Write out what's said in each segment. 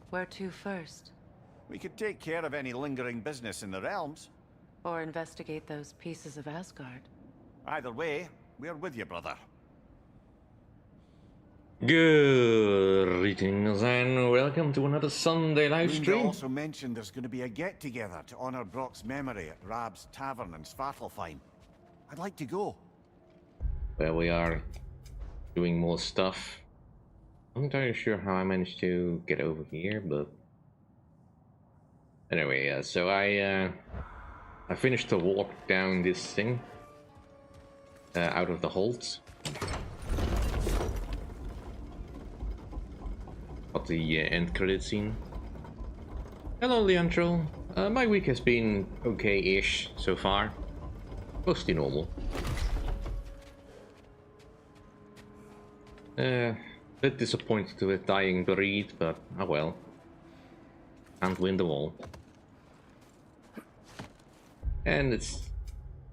Where to first? We could take care of any lingering business in the realms. Or investigate those pieces of Asgard? Either way, we're with you, brother. Greetings and welcome to another Sunday live Linda stream. also mentioned there's going to be a get-together to honor Brock's memory at Rab's Tavern in Svartalfheim. I'd like to go. Where we are doing more stuff. I'm not entirely sure how I managed to get over here, but anyway, so I finished the walk down this thing out of the hold. Got the end credit scene. Hello, Leandro. My week has been okay-ish so far. Mostly normal. Bit disappointed with dying Breed, but oh well. Can't win them all. And it's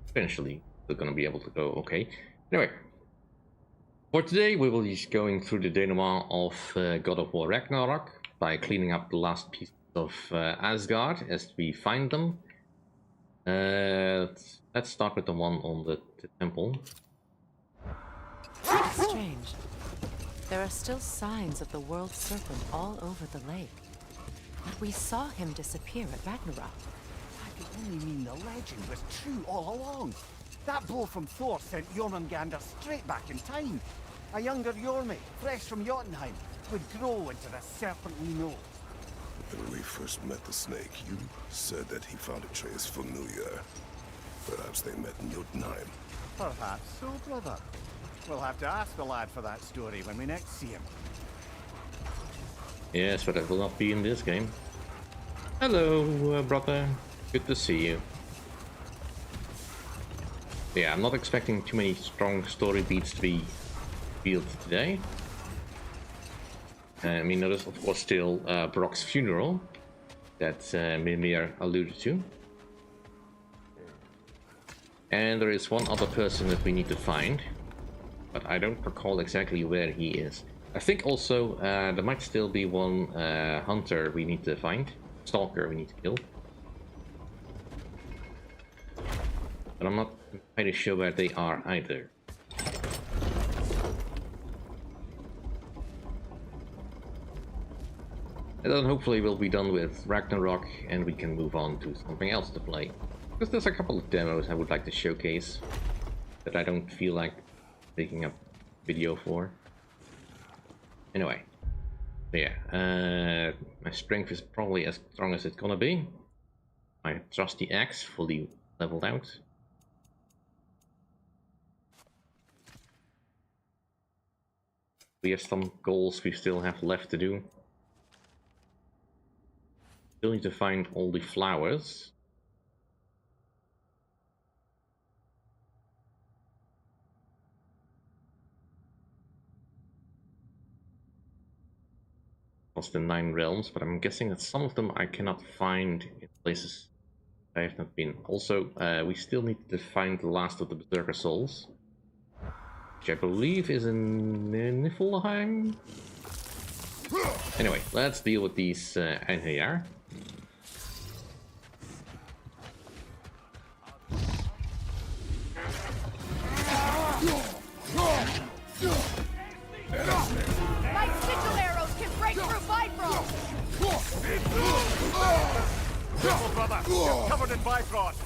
eventually we're gonna be able to go okay. Anyway, for today we will be going through the denouement of God of War Ragnarök by cleaning up the last pieces of Asgard as we find them. Let's start with the one on the temple. Strange. There are still signs of the world serpent all over the lake. But we saw him disappear at Ragnarök. That could only mean the legend was true all along. That blow from Thor sent Jormungandr straight back in time. A younger Jormi, fresh from Jotunheim, would grow into the serpent we know. When we first met the snake, you said that he found a trace familiar. Perhaps they met in Jotunheim. Perhaps so, brother. We'll have to ask the lad for that story when we next see him. Yes, but that will not be in this game. Hello, brother. Good to see you. Yeah, I'm not expecting too many strong story beats to be revealed today. I mean, there is of course still Brock's funeral that Mimir alluded to. And there is one other person that we need to find, but I don't recall exactly where he is. I think also there might still be one hunter we need to find, stalker we need to kill. But I'm not entirely sure where they are either. And then hopefully we'll be done with Ragnarök and we can move on to something else to play. Because there's a couple of demos I would like to showcase that I don't feel like making a video for. Anyway, yeah, my strength is probably as strong as it's gonna be. My trusty axe fully leveled out. We have some goals we still have left to do. Still need to find all the flowers. Plus the 9 realms, but I'm guessing that some of them I cannot find in places I have not been. Also, we still need to find the last of the Berserker souls, which I believe is in Niflheim. Anyway, let's deal with these Einherjar. My sigil arrows can break through Bifrost! Careful, brother! You're covered in Bifrost!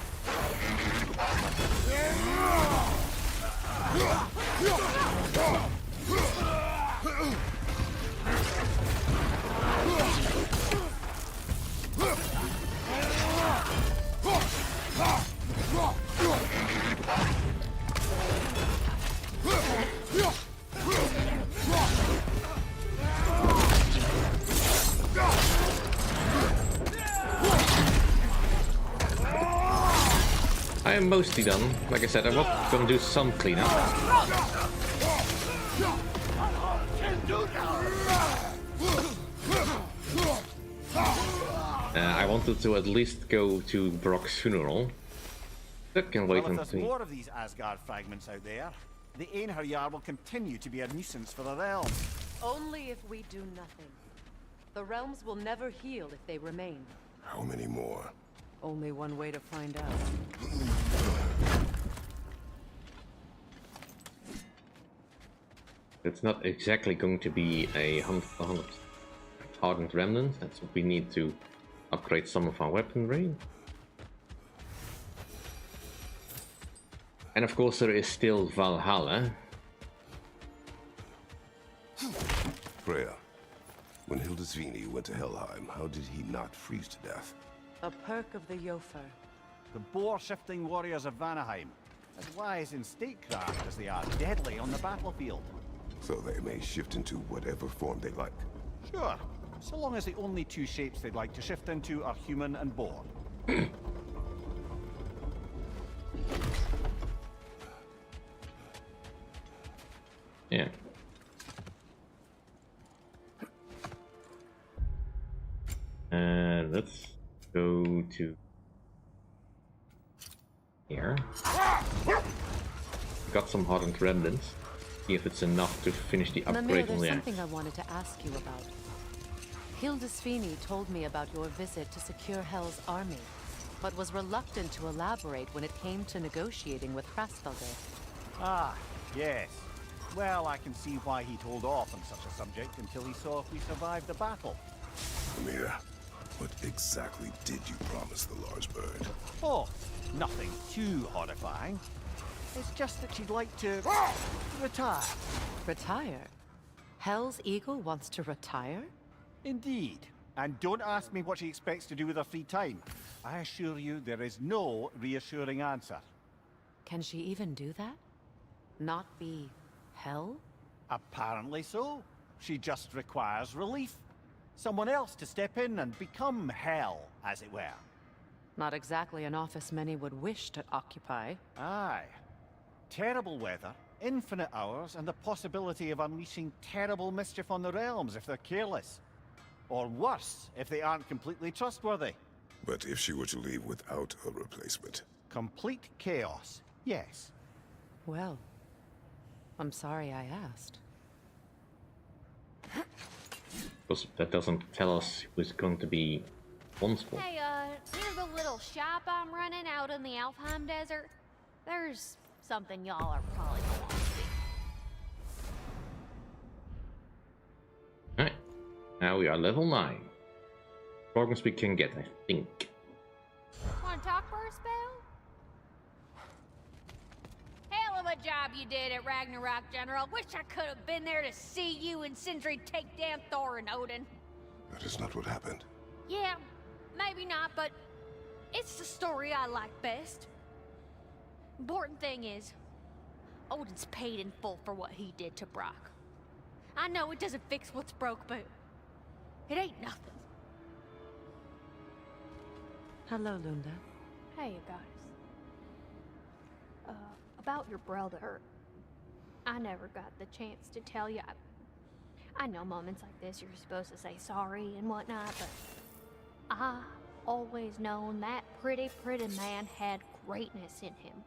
I am mostly done. Like I said, I'm gonna do some cleanup. I wanted to at least go to Brock's funeral. That can wait Well, if there's until... more of these Asgard fragments out there, the Einherjar will continue to be a nuisance for the realm. Only if we do nothing. The realms will never heal if they remain. How many more? Only one way to find out. It's not exactly going to be a 100 hardened remnant. That's what we need to upgrade some of our weaponry. And of course there is still Valhalla. Freya, when Hildisvini went to Helheim, how did he not freeze to death? A perk of the Jofer. The boar-shifting warriors of Vanaheim, as wise in statecraft as they are deadly on the battlefield. So they may shift into whatever form they like. Sure, so long as the only two shapes they'd like to shift into are human and boar. Yeah. Let's go to here. Got some hardened remnants. See if it's enough to finish the Mimir, upgrade on there's the something axe. I wanted to ask you about. Hildisvini told me about your visit to secure Hel's army, but was reluctant to elaborate when it came to negotiating with Hraesvelgr. Ah, yes. Well, I can see why he'd hold off on such a subject until he saw if we survived the battle. Amir, what exactly did you promise the large bird? Oh, nothing too horrifying. It's just that she'd like to retire. Retire? Hel's eagle wants to retire? Indeed. And don't ask me what she expects to do with her free time. I assure you there is no reassuring answer. Can she even do that? Not be Hel? Apparently so. She just requires relief. Someone else to step in and become Hel, as it were. Not exactly an office many would wish to occupy. Aye. Terrible weather, infinite hours, and the possibility of unleashing terrible mischief on the realms if they're careless. Or worse, if they aren't completely trustworthy. But if she were to leave without a replacement? Complete chaos, yes. Well, I'm sorry I asked. Because that doesn't tell us who's going to be responsible. Hey, near the little shop I'm running out in the Alfheim Desert, there's something y'all are probably gonna want to see. Alright, now we are level 9. Progress we can get, I think. Wanna talk for a spell? Hell of a job you did at Ragnarök, General. Wish I could have been there to see you and Sindri take down Thor and Odin. That is not what happened. Yeah, maybe not, but it's the story I like best. Important thing is, Odin's paid in full for what he did to Brock. I know it doesn't fix what's broke, but it ain't nothing. Hello, Lunda. Hey, you guys. About your brother. I never got the chance to tell you. I know moments like this you're supposed to say sorry and whatnot, but I always known that pretty man had greatness in him.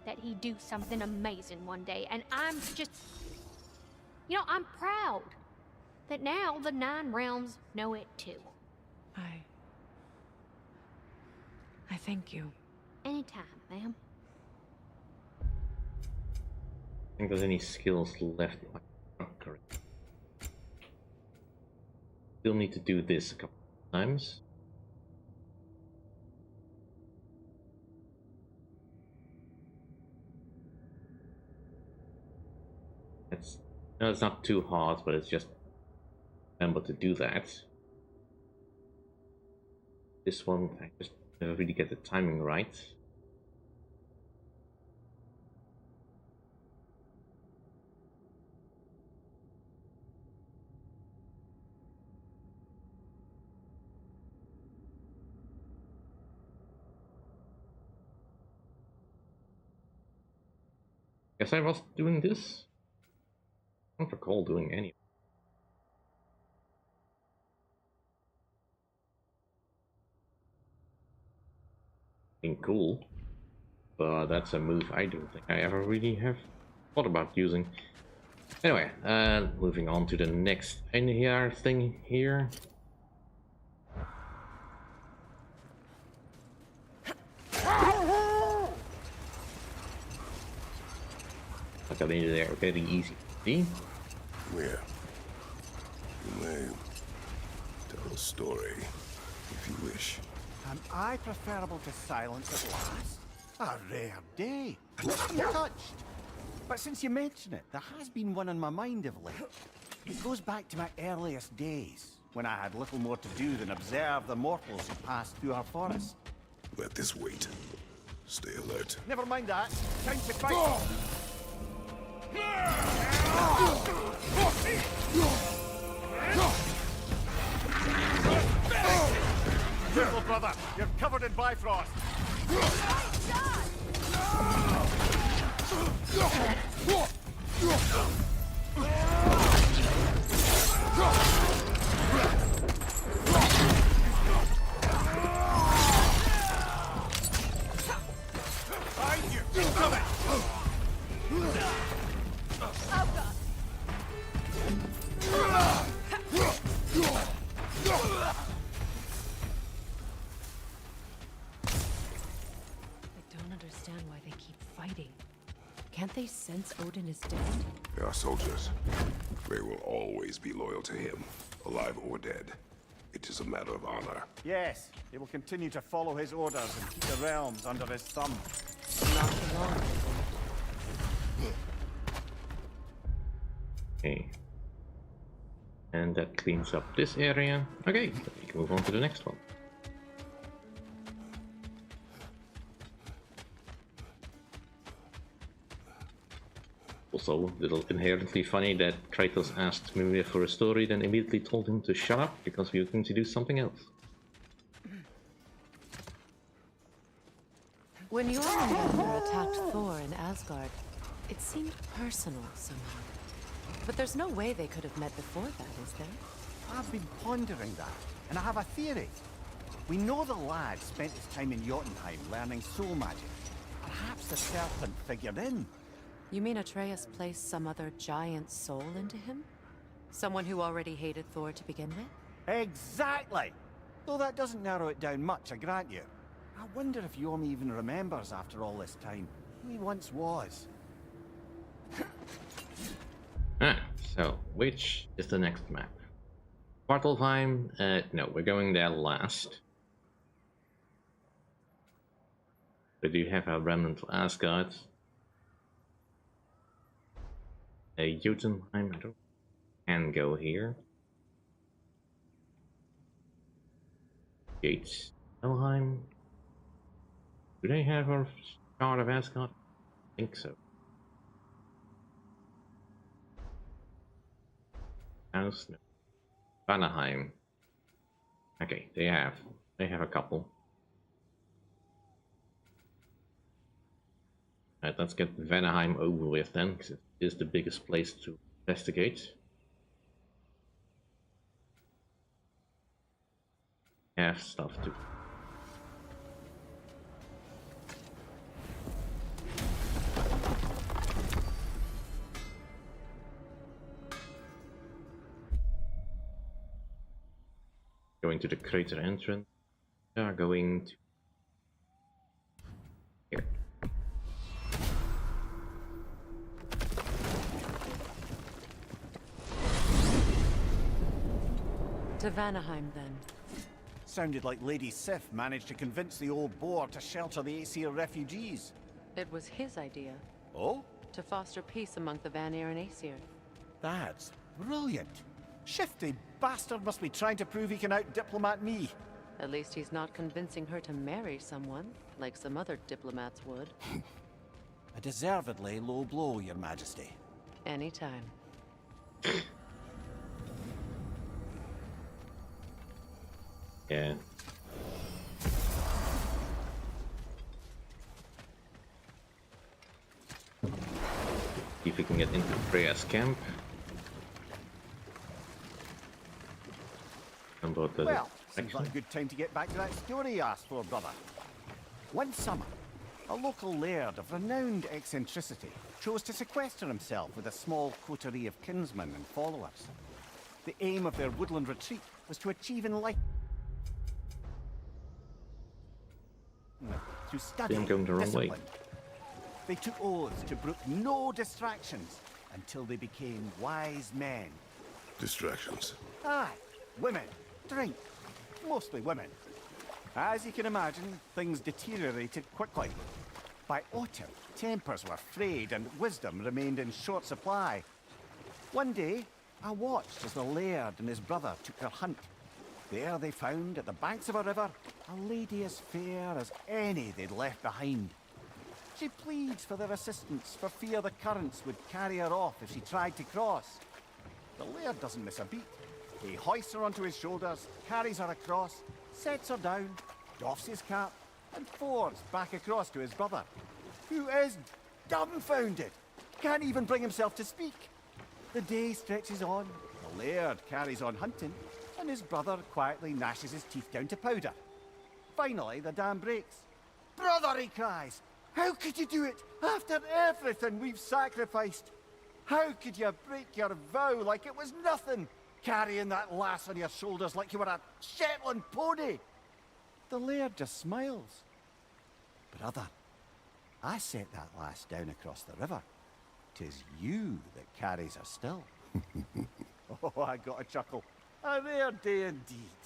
That he'd do something amazing one day, and I'm just... You know, I'm proud that now the 9 realms know it too. I thank you. Anytime, ma'am. I think there's any skills left. Correct. Still need to do this a couple of times. It's not too hard, but it's just remember to do that. This one, I just never really get the timing right. Guess I was doing this? I don't recall doing any. Cool, but that's a move I don't think I ever really have thought about using. Anyway, moving on to the next NER thing here. Like I made it very easy to see. Where? You may tell a story, if you wish. Am I preferable to silence at last? A rare day. I'm touched. But since you mention it, there has been one on my mind of late. It goes back to my earliest days, when I had little more to do than observe the mortals who passed through our forest. Let this wait. Stay alert. Never mind that. Time to fight. Careful, brother. You're covered in Bifrost. Behind you. Coming. Why they keep fighting. Can't they sense Odin is dead? They are soldiers. They will always be loyal to him, alive or dead. It is a matter of honor. Yes, he will continue to follow his orders and keep the realms under his thumb. Not for long. Okay. And that cleans up this area. Okay, we can move on to the next one. Also, a little inherently funny that Kratos asked Mimir for a story, then immediately told him to shut up because we were going to do something else. When Jormungandr attacked Thor in Asgard, it seemed personal somehow. But there's no way they could have met before that, is there? I've been pondering that, and I have a theory. We know the lad spent his time in Jotunheim learning soul magic. Perhaps the serpent figured in. You mean Atreus placed some other giant soul into him? Someone who already hated Thor to begin with? Exactly! Though that doesn't narrow it down much, I grant you. I wonder if Yorm even remembers after all this time who he once was. So, which is the next map? Svartalfheim? No, we're going there last. We do have a remnant of Asgard. Jotunheim, I don't can go here. Gates, Helheim. Do they have a shard of Asgard? I think so. House, no. Vanaheim. Okay, they have a couple. Alright, let's get Vanaheim over with then, because it is the biggest place to investigate. Have stuff to. Going to the crater entrance. We are going to here. To Vanaheim, then. Sounded like Lady Sif managed to convince the old boar to shelter the Aesir refugees. It was his idea. Oh? To foster peace among the Vanir and Aesir. That's brilliant. Shifty bastard must be trying to prove he can out-diplomat me. At least he's not convincing her to marry someone, like some other diplomats would. A deservedly low blow, Your Majesty. Anytime. Yeah. See if we can get into Freya's camp. Well, seems like a good time to get back to that story you asked for, brother. One summer, a local laird of renowned eccentricity chose to sequester himself with a small coterie of kinsmen and followers. The aim of their woodland retreat was to achieve enlightenment through study I'm going the and wrong way. discipline. They took oaths to brook no distractions until they became wise men. Distractions. Aye, women, drink, mostly women. As you can imagine, things deteriorated quickly. By autumn, tempers were frayed and wisdom remained in short supply. One day, I watched as the laird and his brother took their hunt. There they found, at the banks of a river, a lady as fair as any they'd left behind. She pleads for their assistance for fear the currents would carry her off if she tried to cross. The laird doesn't miss a beat. He hoists her onto his shoulders, carries her across, sets her down, doffs his cap, and fords back across to his brother, who is dumbfounded, can't even bring himself to speak. The day stretches on, the laird carries on hunting, and his brother quietly gnashes his teeth down to powder. Finally, the dam breaks. "Brother," he cries, "how could you do it after everything we've sacrificed? How could you break your vow like it was nothing, carrying that lass on your shoulders like you were a Shetland pony?" The laird just smiles. "Brother, I set that lass down across the river. 'Tis you that carries her still." Oh, I got a chuckle. A rare day indeed.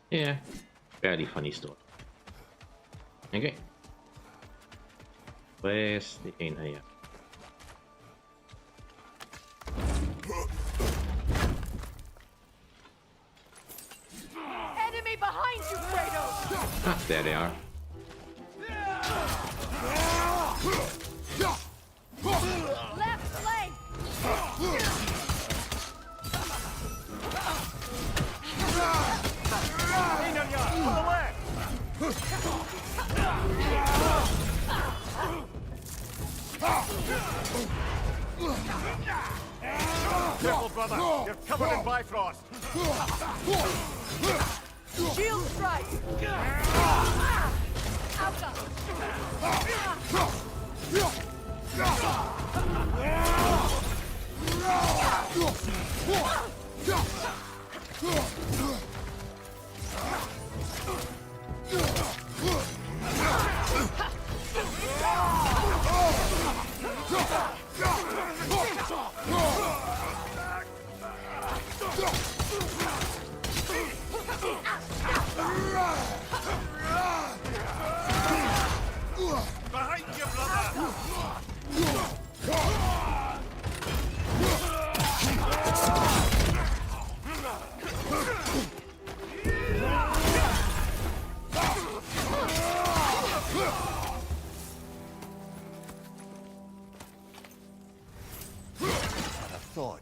Yeah, fairly funny story. Okay. Where's the inn here? Enemy behind you, Kratos! Ah, there they are. Left flank! Einarjar, to the left! Careful, brother. You're covered in Bifrost. Shield strike! Behind you, brother! Thought.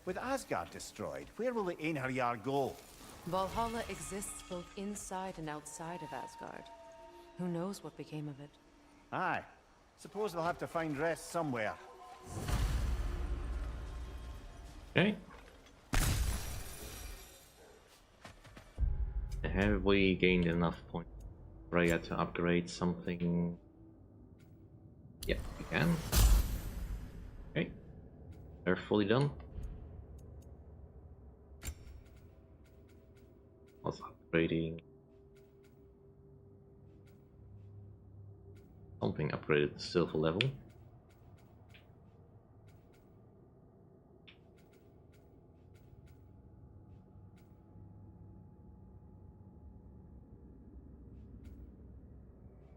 With Asgard destroyed, where will the Einherjar go? Valhalla exists both inside and outside of Asgard. Who knows what became of it? Aye. Suppose they'll have to find rest somewhere. Okay. Have we gained enough points for Freya to upgrade something? Yeah, we can. Okay. They're fully done. Also upgrading something upgraded to silver level.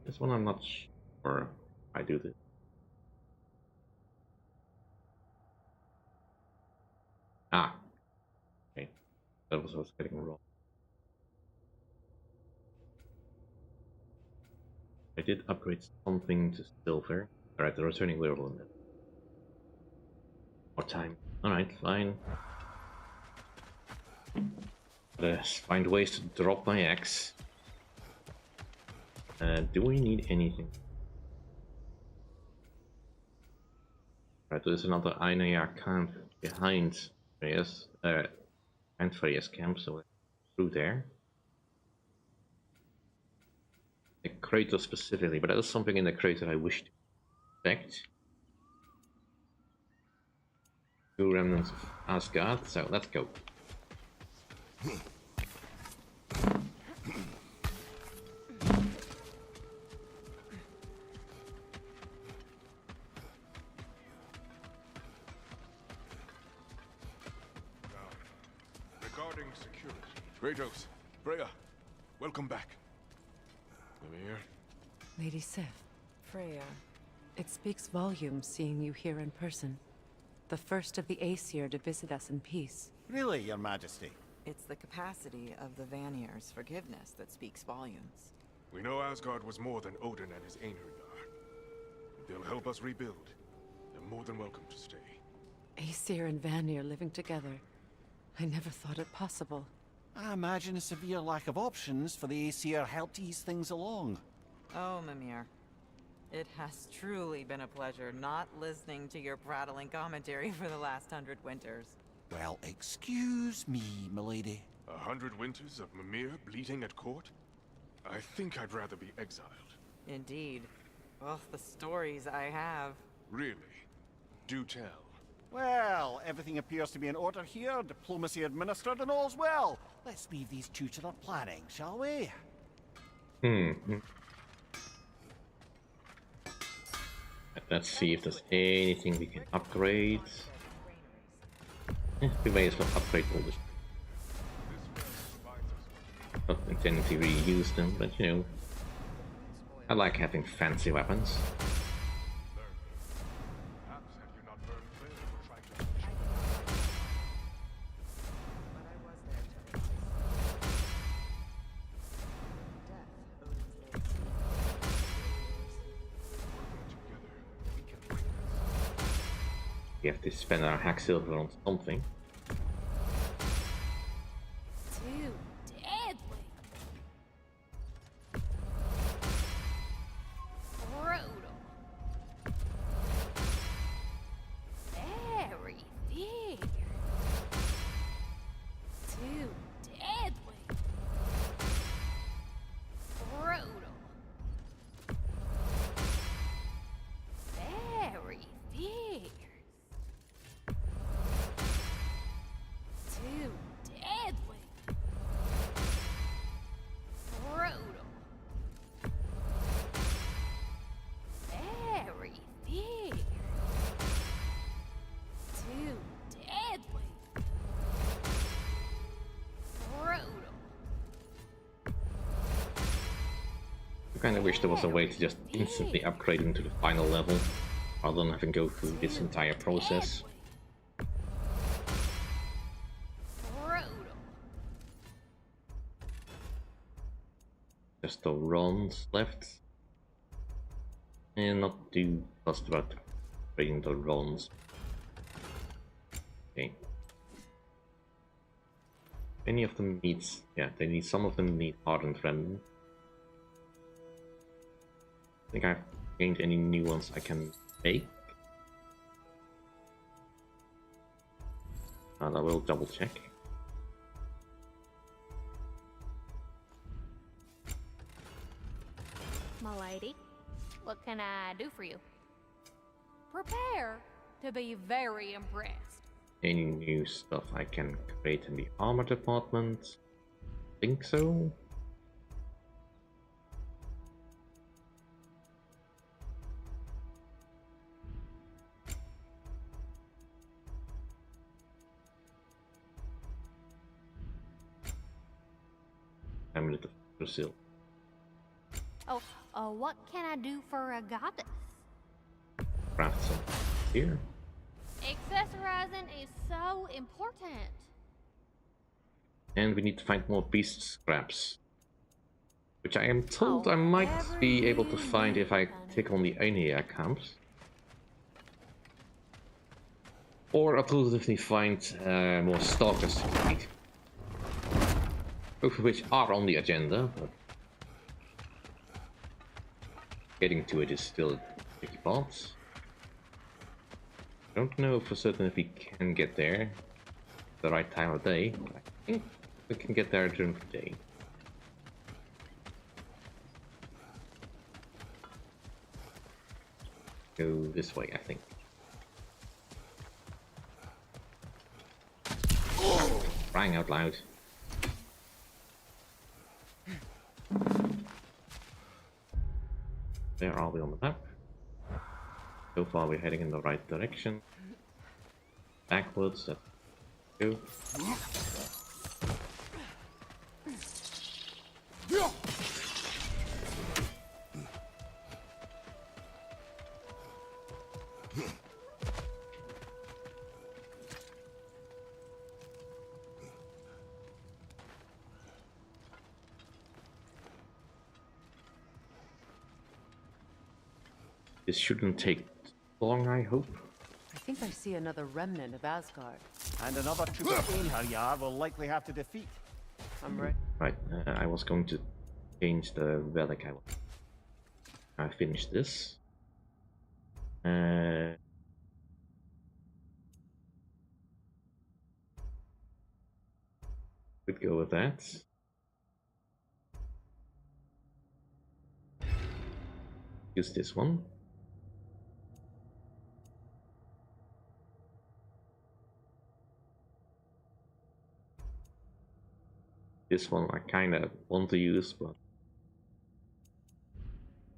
This one I'm not sure I do this. Ah, okay, that was what I was getting wrong. I did upgrade something to silver. Alright, the returning level in it. More time. Alright, fine. Let's find ways to drop my axe. Do we need anything? Right, there's another Einaya camp behind Freya's, and Freya's camp, so let's go through there. The crater specifically, but that is something in the crater I wish to inspect. 2 remnants of Asgard, so let's go. Regarding security. Kratos, Freya, welcome back. Mimir. Lady Sif. Freya. It speaks volumes seeing you here in person. The first of the Aesir to visit us in peace. Really, Your Majesty? It's the capacity of the Vanir's forgiveness that speaks volumes. We know Asgard was more than Odin and his Einherjar. They'll help us rebuild. They're more than welcome to stay. Aesir and Vanir living together. I never thought it possible. I imagine a severe lack of options for the Aesir helped ease things along. Oh, Mimir. It has truly been a pleasure not listening to your prattling commentary for the last 100 winters. Well, excuse me, milady. 100 winters of Mimir bleeding at court? I think I'd rather be exiled. Indeed. Well, the stories I have. Really? Do tell. Well, everything appears to be in order here, diplomacy administered, and all's well. Let's leave these two to their planning, shall we? Let's see if there's anything we can upgrade. We may as well upgrade all this. Not intending to reuse them, but you know, I like having fancy weapons. We have to spend our hack silver on something. Too deadly. Brutal. Very fierce. Too deadly. Brutal. Very fierce. Too deadly. Brutal. Very fierce. Too deadly. Brutal. I kind of wish there was a way to just instantly upgrade them to the final level, rather than having to go through this entire process. Just the runs left, and not too fussed about upgrading the runs. Okay. Any of them needs, yeah, they need, some of them need hardened remnant. I think I've gained any new ones I can make. And I will double check. Milady, what can I do for you? Prepare to be very impressed. Any new stuff I can create in the armor department? Think so. Amulet of Brazil. Oh, what can I do for a goddess? Craft some here. Accessorizing is so important. And we need to find more beast scraps, which I am told I might be able to find if I take on the Einherjar camps. Or alternatively find more stalkers to complete. Both of which are on the agenda, but getting to it is still a tricky part. Don't know for certain if we can get there the right time of day, but I think we can get there during the day. Go this way, I think. Crying out loud. Where are we on the map? So far we're heading in the right direction. Backwards, let's go. This shouldn't take long, I hope. I think I see another remnant of Asgard. And another troop of Einherjar we'll likely have to defeat. I'm right. Right, I was going to change the relic. I finished this. Could go with that. Use this one. This one I kind of want to use, but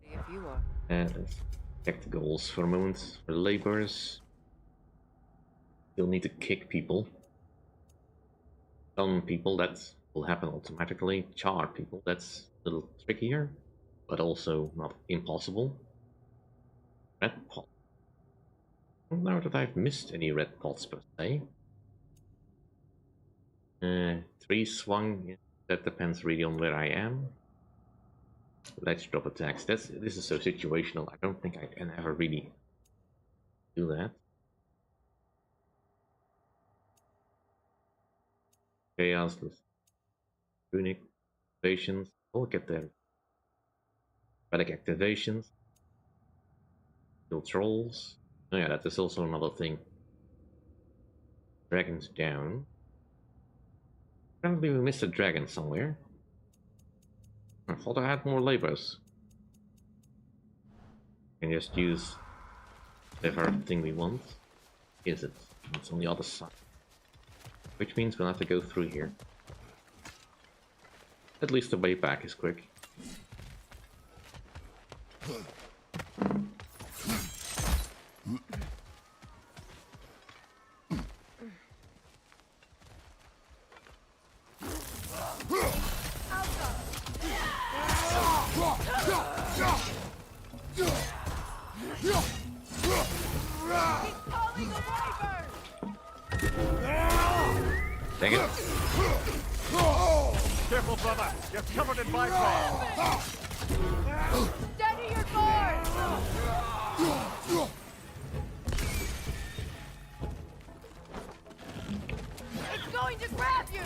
If you are. let's check the goals for a moment. For laborers, you'll need to kick people. Stun people, that will happen automatically. Char people, that's a little trickier, but also not impossible. Red pot. I don't know that I've missed any red pots per se. 3 swung, yeah, that depends really on where I am. Let's drop attacks. This is so situational. I don't think I can ever really do that. Chaos, runic activations. We'll get there. Relic activations. Kill trolls. Oh yeah, that is also another thing. Dragons down. Apparently we missed a dragon somewhere. I thought I had more laborers. We can just use whatever thing we want. Is it? It's on the other side. Which means we'll have to go through here. At least the way back is quick. Dang it. Careful, brother. You're covered in biped. Steady your guard! It's going to grab you!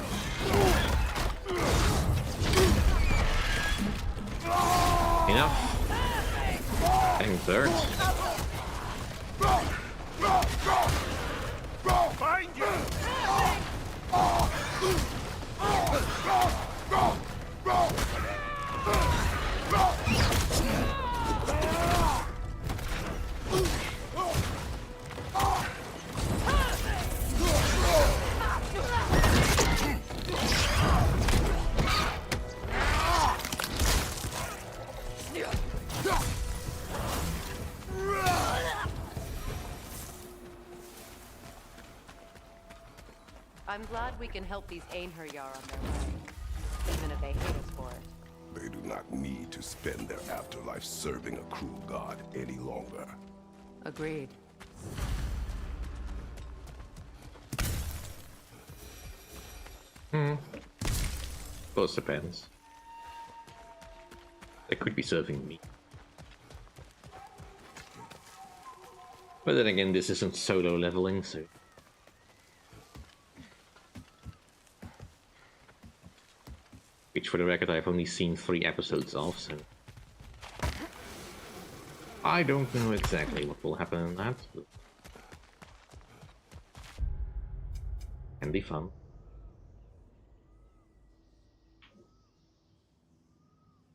Enough. Dang dirt. Find you! I'm glad we can help these Einherjar on their way, even if they hate us for it. They do not need to spend their afterlife serving a cruel god any longer. Agreed. Of course, depends. They could be serving me. But then again, this isn't solo leveling, so... Which, for the record, I've only seen 3 episodes of, so... I don't know exactly what will happen in that, but... can be fun.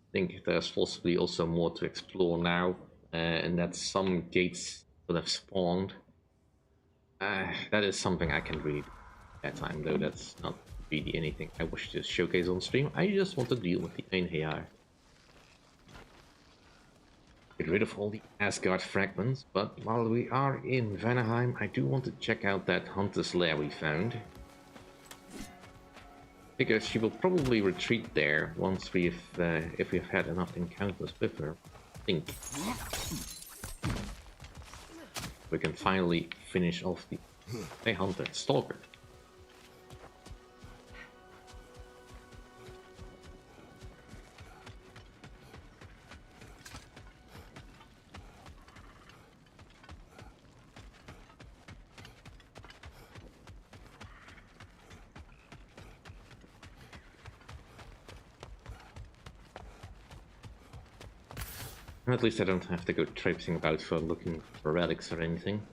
I think there's possibly also more to explore now, and that some gates will have spawned. That is something I can read at that time, though that's not really anything I wish to showcase on stream. I just want to deal with the Einherjar. Get rid of all the Asgard fragments, but while we are in Vanaheim, I do want to check out that hunter's lair we found. Because she will probably retreat there once we've, if we've had enough encounters with her, I think. We can finally finish off the hunter, stalker. At least I don't have to go traipsing about for looking for relics or anything.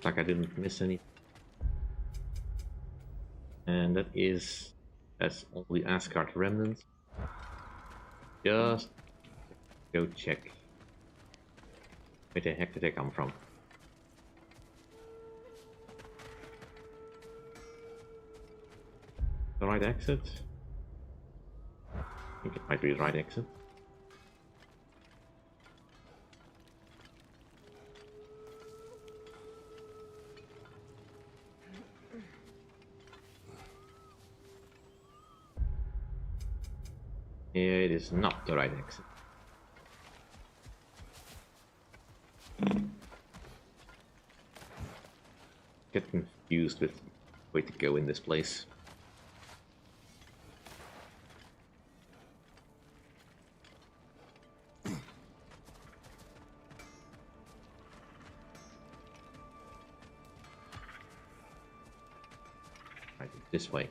Like I didn't miss any. And that is, that's all the Asgard remnants. Just go check. Where the heck did they come from? The right exit? I think it might be the right exit. It is not the right exit. Get confused with the way to go in this place. Right, this way.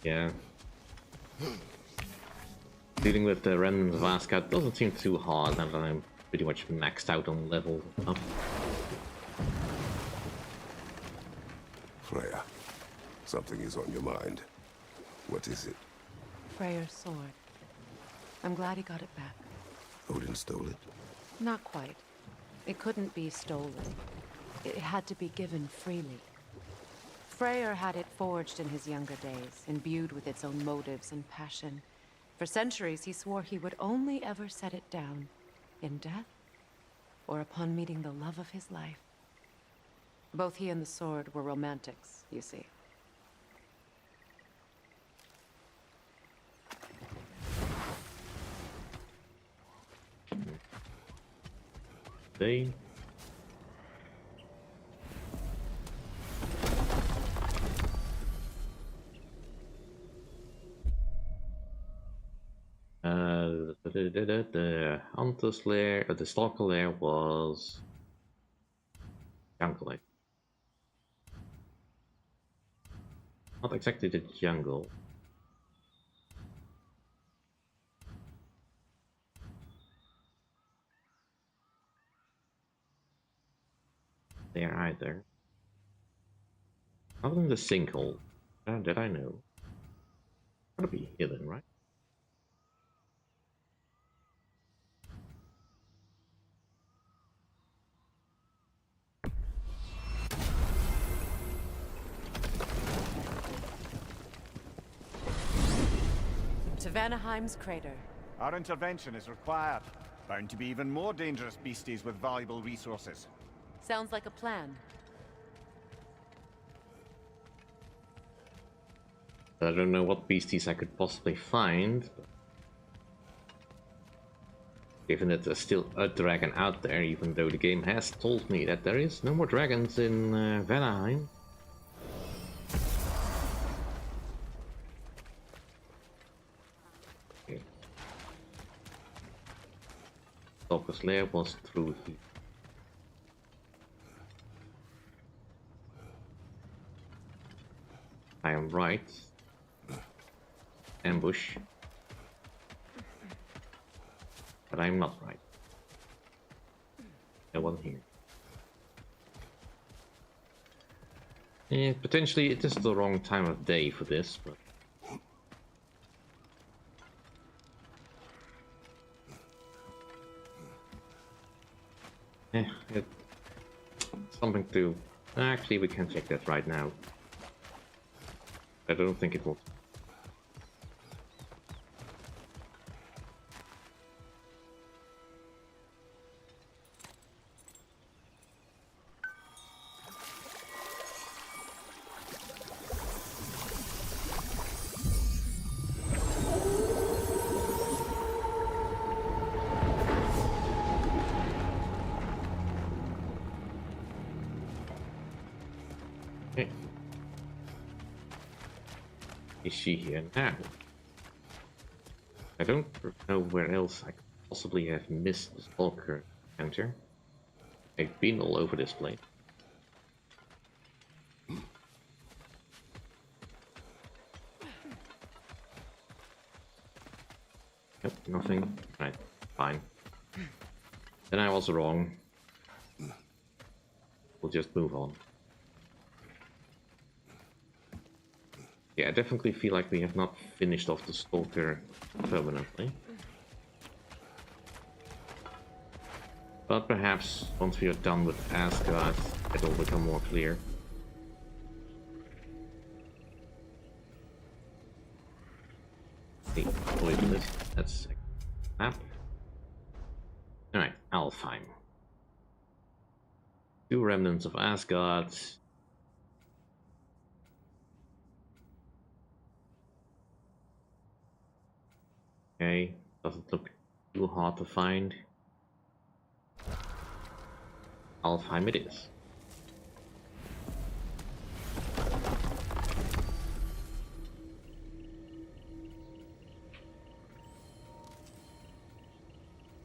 Yeah. Dealing with the remnants of Asgard doesn't seem too hard now that I'm pretty much maxed out on level up. Freya, something is on your mind. What is it? Freyr's sword. I'm glad he got it back. Odin stole it? Not quite. It couldn't be stolen. It had to be given freely. Freyr had it forged in his younger days, imbued with its own motives and passion. For centuries, he swore he would only ever set it down in death or upon meeting the love of his life. Both he and the sword were romantics, you see. They the hunter's lair, the stalker lair was jungle. Not exactly the jungle. There either. Other than the sinkhole, that I know. Gotta be hidden, right? To Vanaheim's crater. Our intervention is required. Bound to be even more dangerous beasties with valuable resources. Sounds like a plan. I don't know what beasties I could possibly find. Given that there's still a dragon out there, even though the game has told me that there is no more dragons in Vanaheim. Okay. Stalker's lair was through here. I am right. ambush. But I'm not right. No one here. And potentially it is the wrong time of day for this, but... it's something to... Actually, we can check that right now. I don't think it will. Okay. Is she here now? I don't know where else I could possibly have missed the stalker encounter. I've been all over this place. Yep, nothing. Right, fine. Then I was wrong. We'll just move on. Yeah, I definitely feel like we have not finished off the stalker permanently. But perhaps once we are done with Asgard, it will become more clear. See, avoid this. That's a map. Alright, Alfheim. 2 remnants of Asgard. Okay, doesn't look too hard to find. Alfheim it is.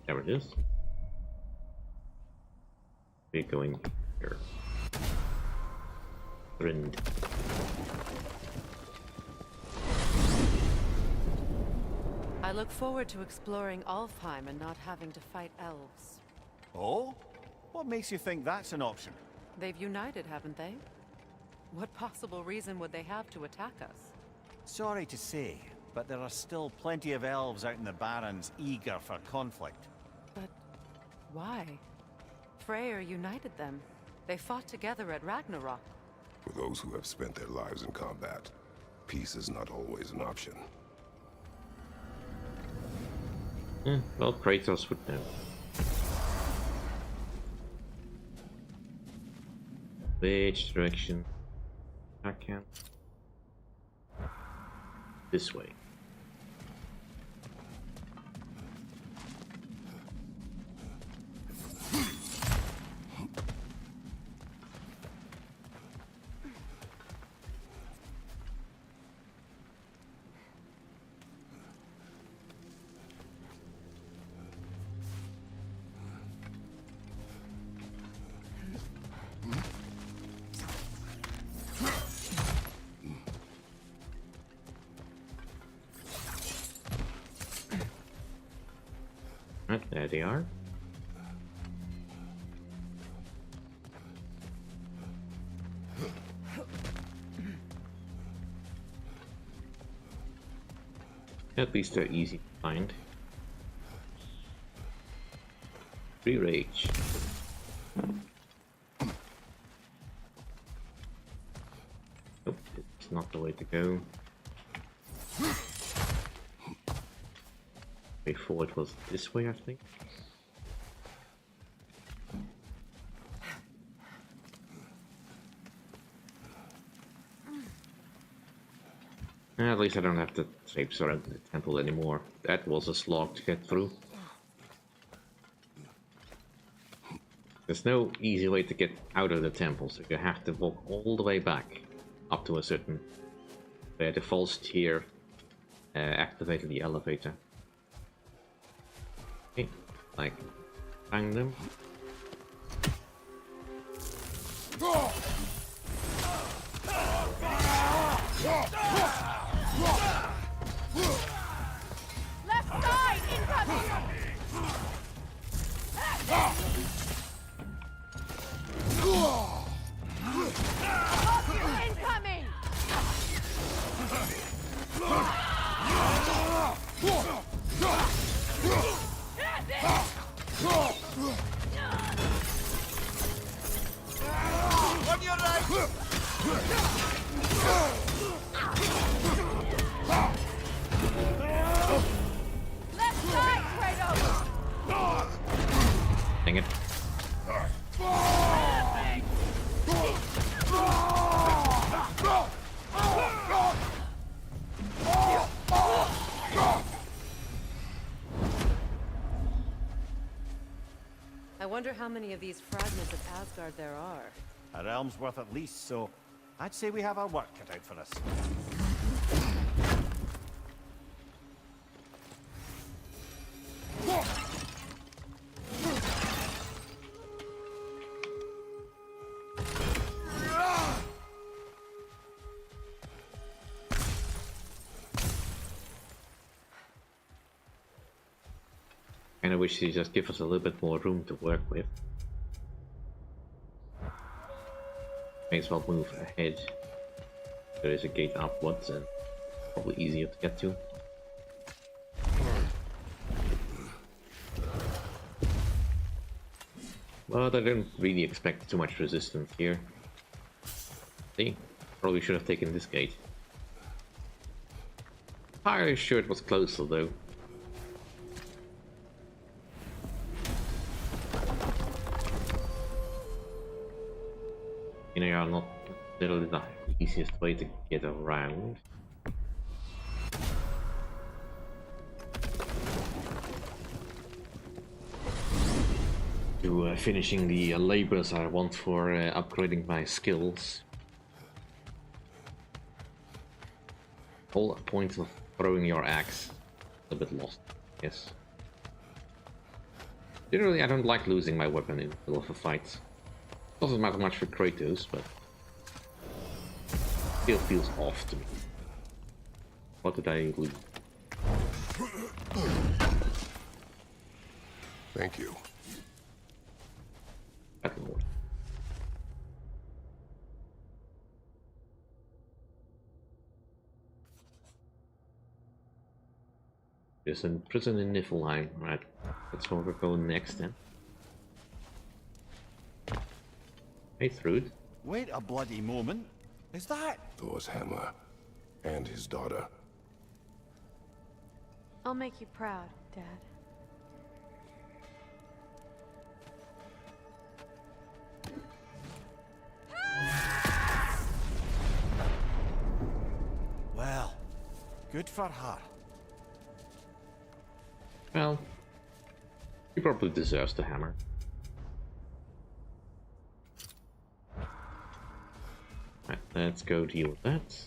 There it is. We're going here. Rind. I look forward to exploring Alfheim and not having to fight elves. Oh? What makes you think that's an option? They've united, haven't they? What possible reason would they have to attack us? Sorry to say, but there are still plenty of elves out in the Barrens eager for conflict. But why? Freyr united them. They fought together at Ragnarök. For those who have spent their lives in combat, peace is not always an option. Well, Kratos would know. Which direction? I can't. This way. Right, there they are. At least they're easy to find. 3 rage. Nope, it's not the way to go. Before it was this way, I think. At least I don't have to traipse around the temple anymore. That was a slog to get through. There's no easy way to get out of the temple, so you have to walk all the way back up to a certain where the false tier activated the elevator. Okay, like bang them. Incoming! On your right! Left side, Kratos! Dang it. I wonder how many of these fragments of Asgard there are. A realm's worth at least, so I'd say we have our work cut out for us. Kinda wish they just give us a little bit more room to work with. May as well move ahead. There is a gate upwards and probably easier to get to. But I don't really expect too much resistance here. See? Probably should have taken this gate. I'm sure it was closer though. You know, are not literally the easiest way to get around. To finishing the labors I want for upgrading my skills. Whole point of throwing your axe. A bit lost, yes. Generally, I don't like losing my weapon in the middle of a fight. Doesn't matter much for Kratos, but still feels off to me. What did I lose? Thank you. Battle Lord. There's a prison in Niflheim, right? That's where we're going next then. Hey, Thrud. Wait a bloody moment. Is that? Thor's hammer. And his daughter. I'll make you proud, Dad. Well, good for her. Well, he probably deserves the hammer. Right, let's go deal with that.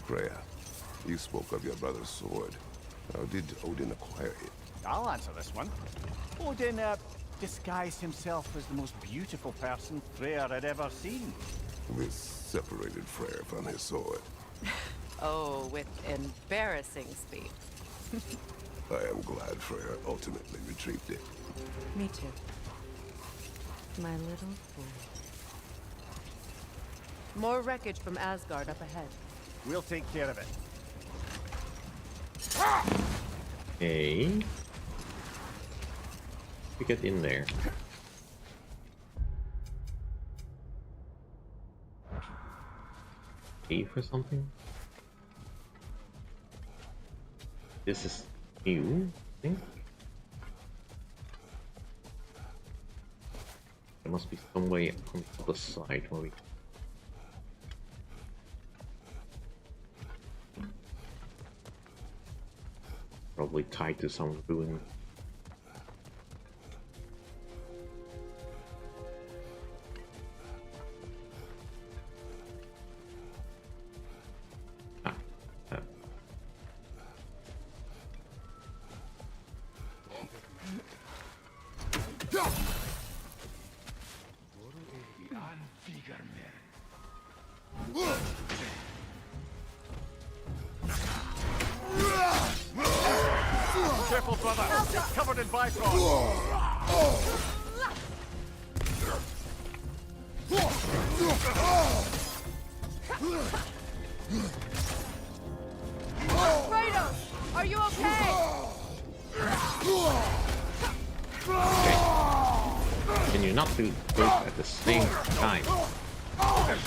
Freya, you spoke of your brother's sword. How did Odin acquire it? I'll answer this one. Odin, disguised himself as the most beautiful person Freyr had ever seen. This separated Freyr from his sword. Oh, with embarrassing speed. I am glad Freyr ultimately retrieved it. Me too. My little fool. More wreckage from Asgard up ahead. We'll take care of it. Okay. We get in there. Cave or something? This is new, I think. There must be some way on the other side where we... Probably tied to some ruin. sword and Bifrost! Kratos, are you okay? Can you not do both at the same time? Okay.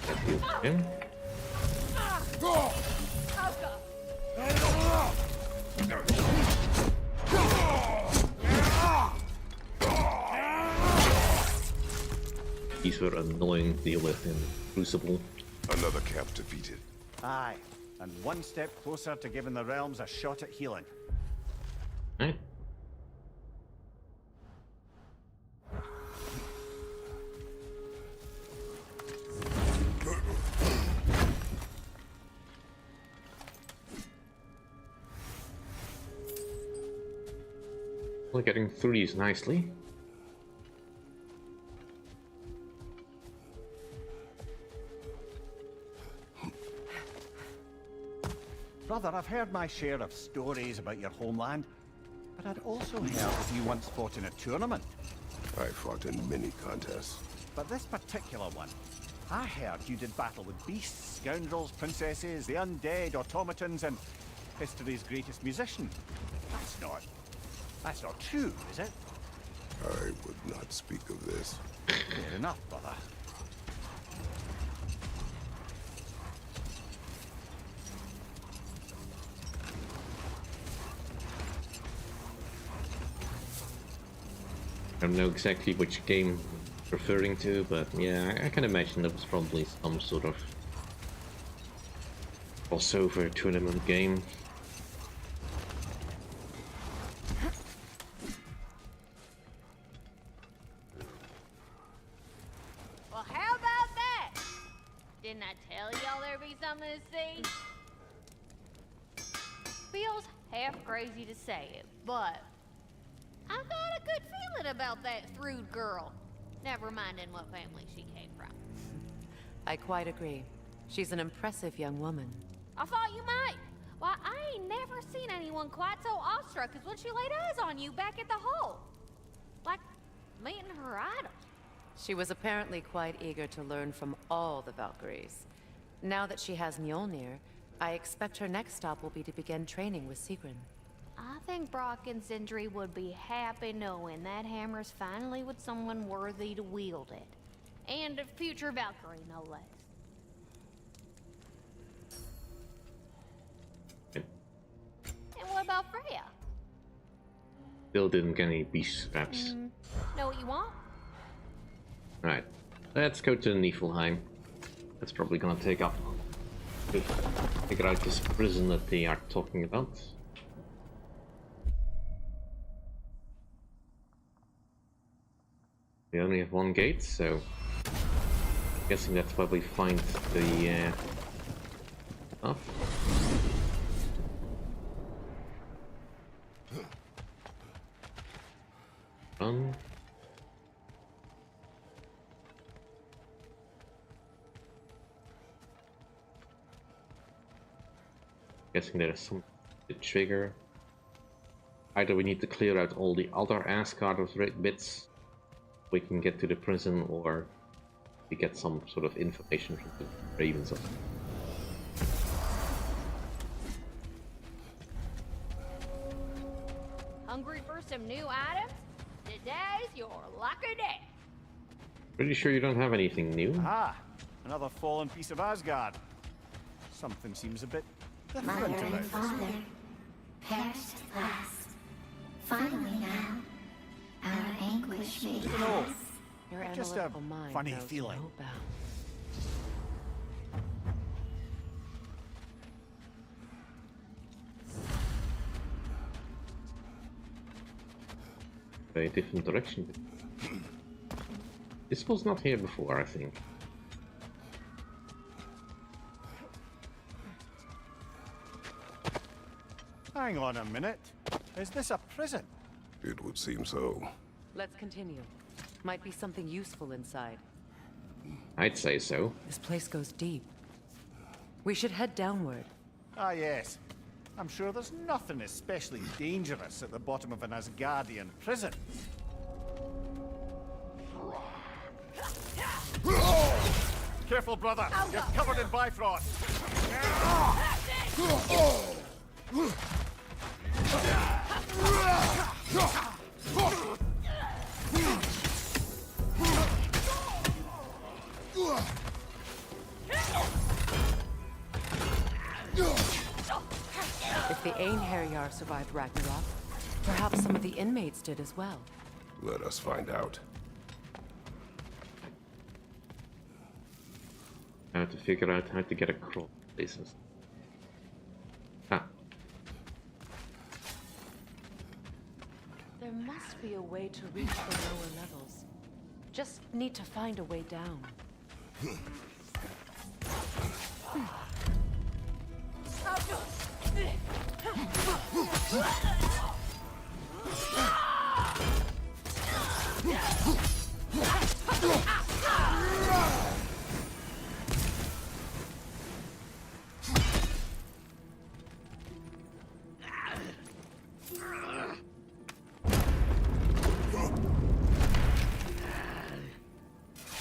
That heals him. These were annoying to deal with in Crucible. Another cap defeated. Aye, and one step closer to giving the realms a shot at healing. Right? We're getting through these nicely. Brother, I've heard my share of stories about your homeland, but I'd also heard that you once fought in a tournament. I fought in many contests. But this particular one, I heard you did battle with beasts, scoundrels, princesses, the undead, automatons, and history's greatest musician. That's not true, is it? I would not speak of this. Fair enough, brother. I don't know exactly which game referring to, but yeah, I can imagine there was probably some sort of crossover tournament game. Well, how about that? Didn't I tell y'all there'd be something to see? Feels half crazy to say it, but I got a good feeling about that Thrud girl. Never minding what family she came from. I quite agree. She's an impressive young woman. I thought you might. Why, I ain't never seen anyone quite so awestruck as when she laid eyes on you back at the hole. Like meeting her idol. She was apparently quite eager to learn from all the Valkyries. Now that she has Mjolnir, I expect her next stop will be to begin training with Sigrun. I think Brock and Sindri would be happy knowing that hammer's finally with someone worthy to wield it. And a future Valkyrie, no less. And what about Freya? Still didn't get any beast scraps. Know what you want? Right, let's go to Niflheim. That's probably gonna take up to figure out this prison that they are talking about. We only have one gate, so I'm guessing that's where we find the stuff. Run. Guessing there is some to trigger. Either we need to clear out all the other Asgard bits, we can get to the prison, or we get some sort of information from the ravens. Hungry for some new items? Today's your lucky day. Pretty sure you don't have anything new. Ah, another fallen piece of Asgard. Something seems a bit different Mother about and this. father perished at last. Finally now, our anguish may Dunno. pass. Your Just a analytical mind funny knows feeling. no bounds. A different direction. This was not here before, I think. Hang on a minute. Is this a prison? It would seem so. Let's continue. Might be something useful inside. I'd say so. This place goes deep. We should head downward. Ah, yes. I'm sure there's nothing especially dangerous at the bottom of an Asgardian prison. Careful, brother. You're covered in Bifrost. If the Einherjar survived Ragnarok, perhaps some of the inmates did as well. Let us find out. I have to figure out how to get across places. Ah, There must be a way to reach the lower levels. Just need to find a way down.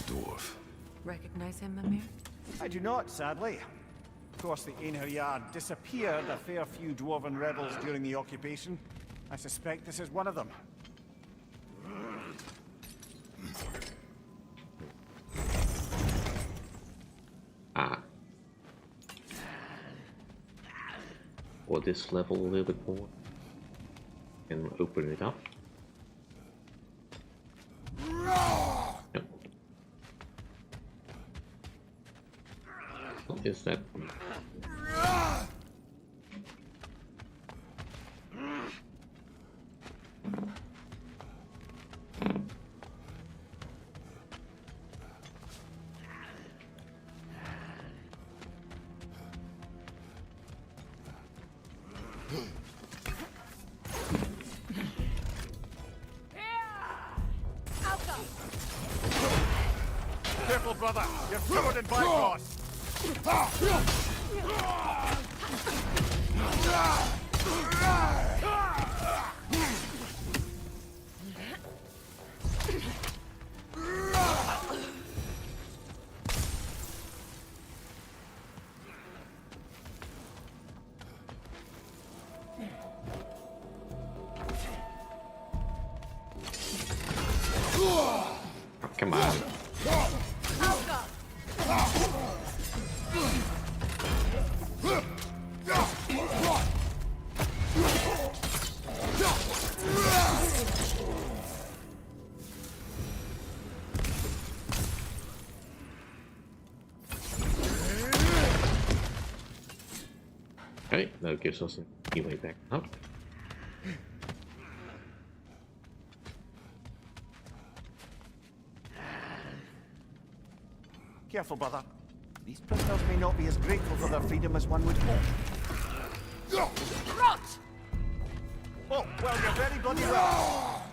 Dwarf. Recognize him, Mimir? I do not, sadly. Of course, the Einherjar disappeared a fair few dwarven rebels during the occupation. I suspect this is one of them. ah. Or this level a little bit more. And open it up. Yep. What is that? Careful, brother. You're covered in Bifrost. Oh, come on. Okay, that gives us an easy way back up. Careful, brother. These prisoners may not be as grateful for their freedom as one would hope. Rot! Oh, well, you're very bloody well.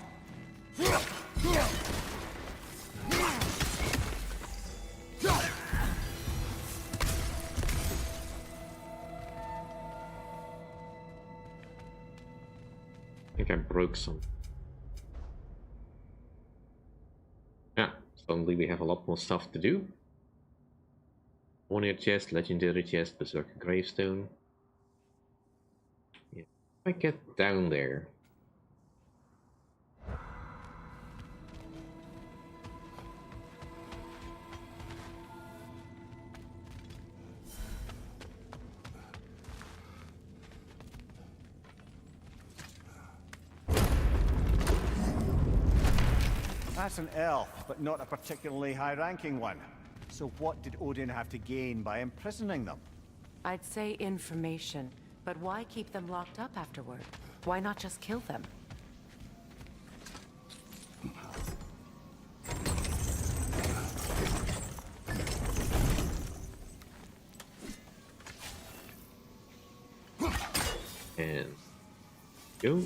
I think I broke some. Yeah, suddenly we have a lot more stuff to do. Warrior chest, legendary chest, berserker gravestone. Yeah. If I get down there. That's an elf, but not a particularly high-ranking one. So what did Odin have to gain by imprisoning them? I'd say information, but why keep them locked up afterward? Why not just kill them? And go.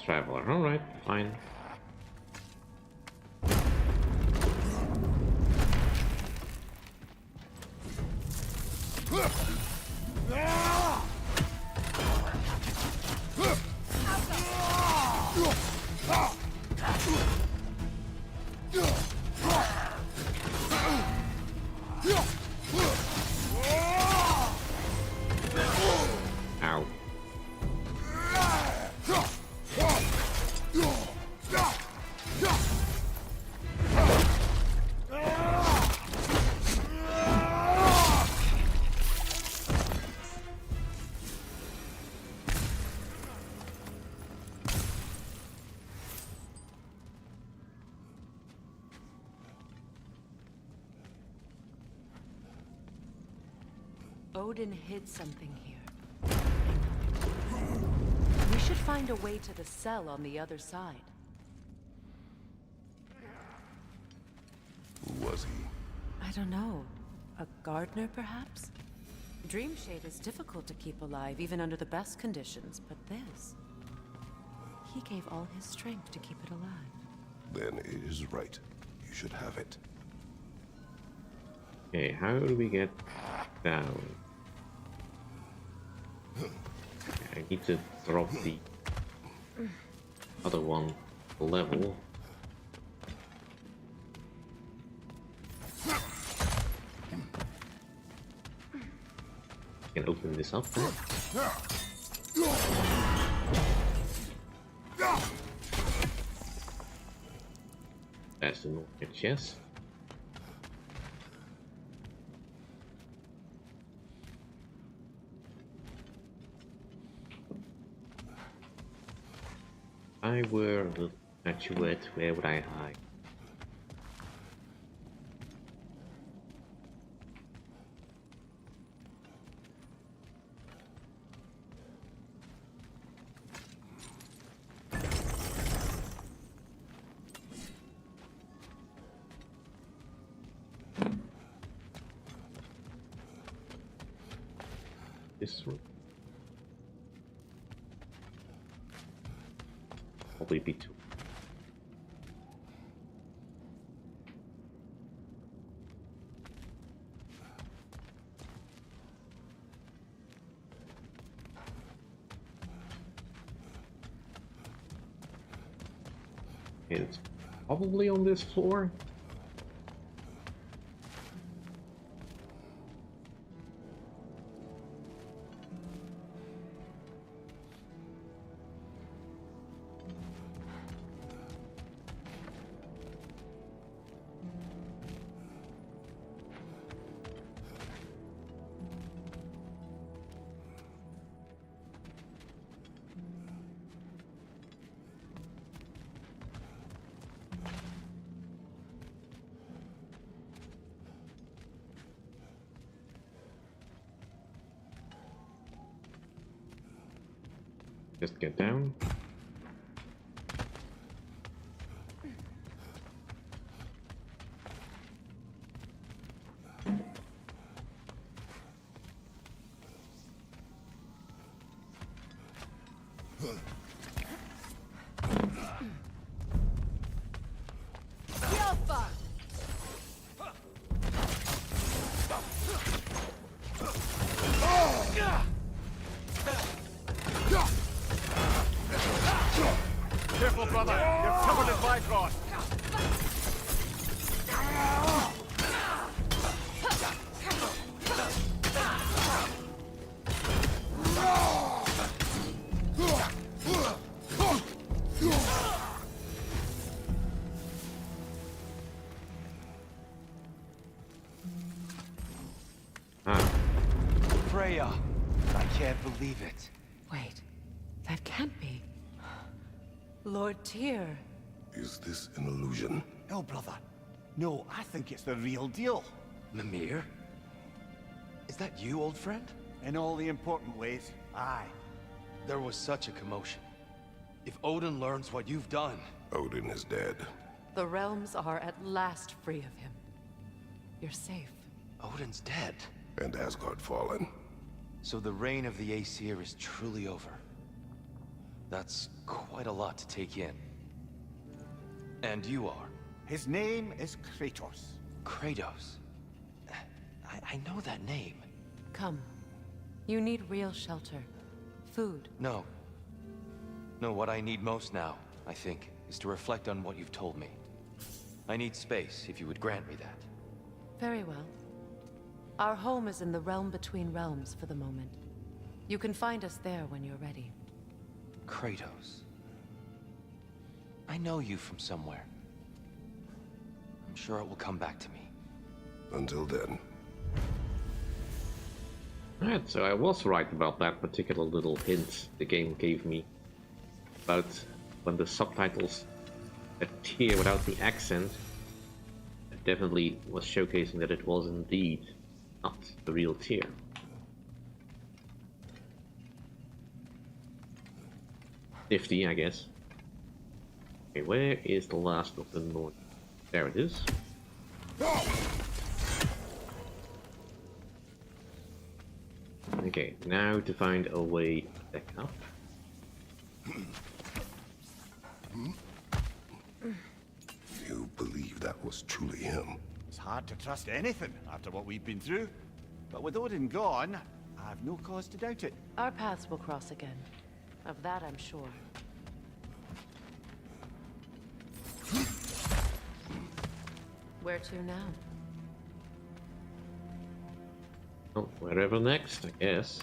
Traveler, alright, fine. Ow. Odin hid something here. We should find a way to the cell on the other side. Who was he? I don't know. A gardener, perhaps? Dreamshade is difficult to keep alive, even under the best conditions, but this... He gave all his strength to keep it alive. Then it is right. You should have it. Okay, how do we get down? I need to drop the other one level. Can open this up then. That's the normal chest. If I were the statuette, where would I hide? This one? Probably be two. It's probably on this floor. Just get down. Ah, Freya! I can't believe it. Wait, that can't be. Lord Tyr. Is this an illusion? No, brother. No, I think it's the real deal. Mimir? Is that you, old friend? In all the important ways, aye. There was such a commotion. If Odin learns what you've done... Odin is dead. The realms are at last free of him. You're safe. Odin's dead. And Asgard fallen. So the reign of the Aesir is truly over. That's quite a lot to take in. And you are? His name is Kratos. Kratos. I know that name. Come. You need real shelter. Food. No. No, what I need most now, I think, is to reflect on what you've told me. I need space, if you would grant me that. Very well. Our home is in the realm between realms for the moment. You can find us there when you're ready. Kratos. I know you from somewhere. I'm sure it will come back to me. Until then. right, so I was right about that particular little hint the game gave me about when the subtitles appear without the accent. It definitely was showcasing that it was indeed not the real Tyr. Nifty, I guess. Okay, where is the last of the North? There it is. Okay, now to find a way back up. You believe that was truly him? It's hard to trust anything after what we've been through. But with Odin gone, I've no cause to doubt it. Our paths will cross again. Of that I'm sure. Where to now? Oh, wherever next, I guess.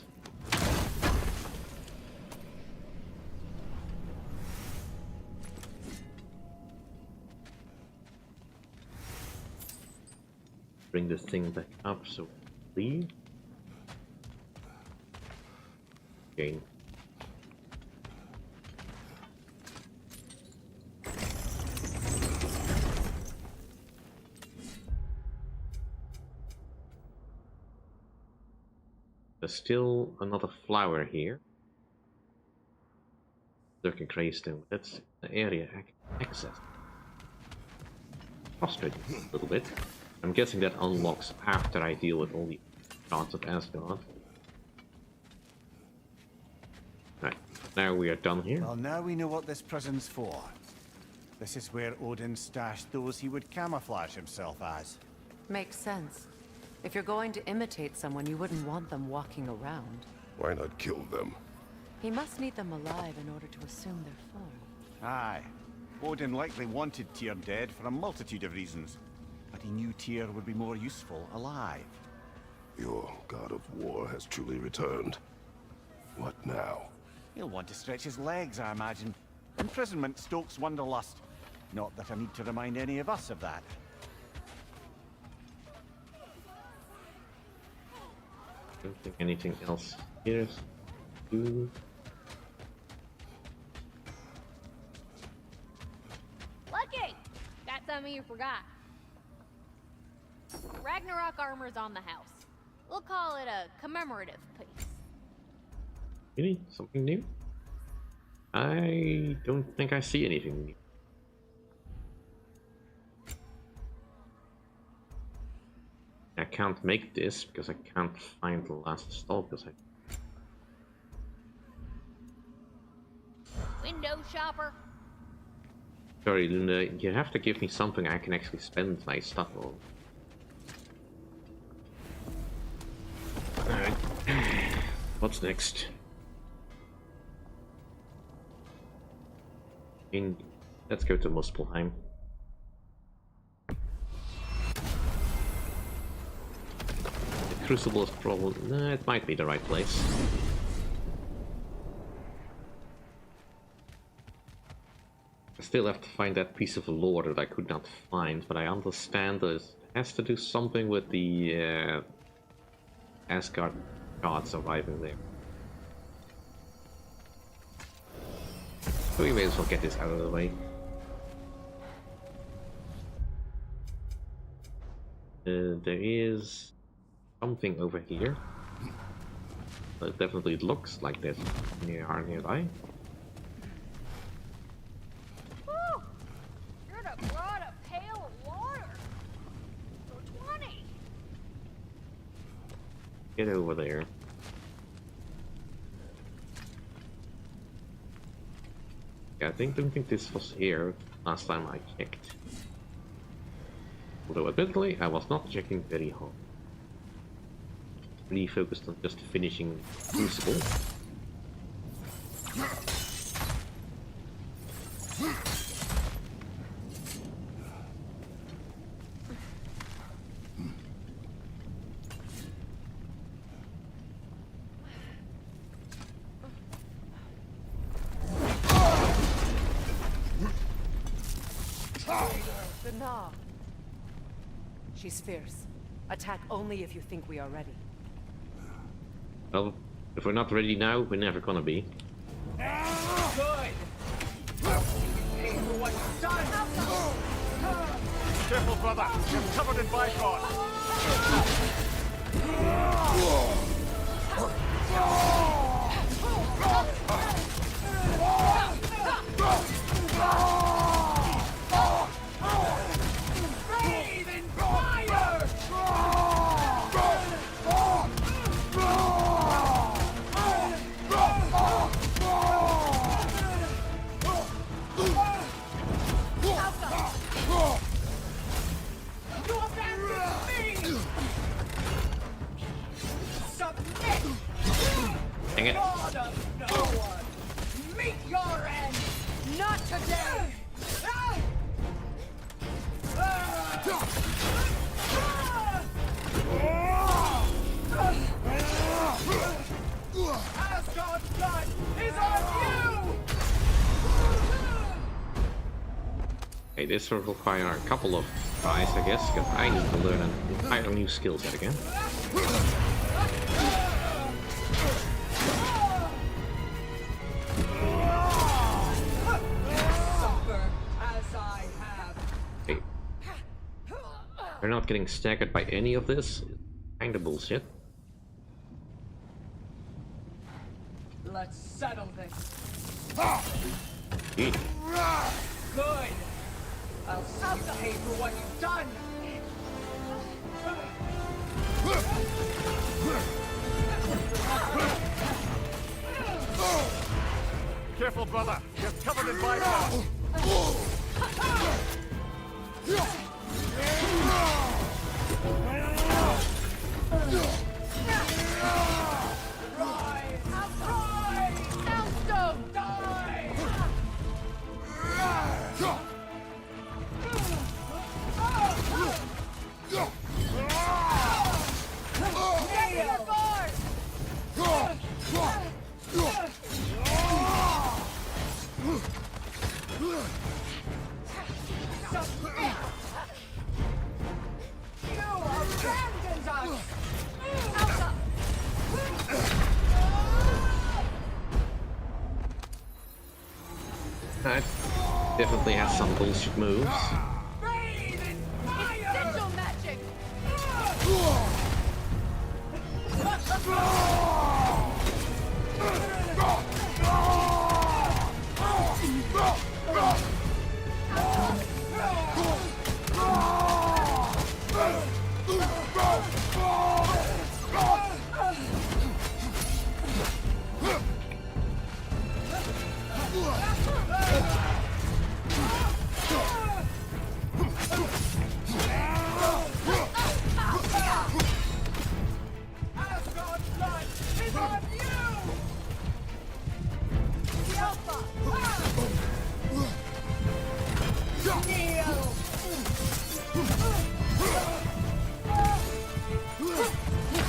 Bring this thing back up so we leave. Okay. There's still another flower here. Lurking Greystone. That's the area access. Frustrating a little bit. I'm guessing that unlocks after I deal with all the gods of Asgard. Right, now we are done here. Well, now we know what this prison's for. This is where Odin stashed those he would camouflage himself as. Makes sense. If you're going to imitate someone, you wouldn't want them walking around. Why not kill them? He must need them alive in order to assume their form. Aye. Odin likely wanted Tyr dead for a multitude of reasons. But he knew Tyr would be more useful alive. Your god of war has truly returned. What now? He'll want to stretch his legs, I imagine. Imprisonment stokes wanderlust. Not that I need to remind any of us of that. Don't think anything else here is do. Lucky! Got something you forgot. Ragnarok armor's on the house. We'll call it a commemorative piece. Really? Something new? I don't think I see anything new. I can't make this because I can't find the last stalkers. Window shopper. Sorry, Luna, you have to give me something I can actually spend my stuff on. Alright. What's next? Let's go to Muspelheim. The Crucible is probably... Nah, it might be the right place. I still have to find that piece of lore that I could not find, but I understand there's has to do something with the Asgard gods arriving there. So we may as well get this out of the way. There is something over here. It definitely looks like this nearby. Woo! Should have brought a pail of water. For 20. Get over there. Yeah, don't think this was here last time I checked. Although admittedly, I was not checking very hard. Really focused on just finishing Crucible. Denoument. She's fierce. Attack only if you think we are ready. Well, if we're not ready now, we're never gonna be. Good! Pay for what you've done! Careful, brother! You're covered in bifrost! Dang it. Meet your end! Not today! Asgard's blood is on you! Okay, this will require a couple of tries, I guess, because I need to learn an entire new skill set again. Okay. We're not getting staggered by any of this. Kinda bullshit. Let's settle this. Gee. Good. I'll see you pay for what you've done. Careful, brother. You're covered in bifrost. That definitely has some bullshit moves. Essential magic!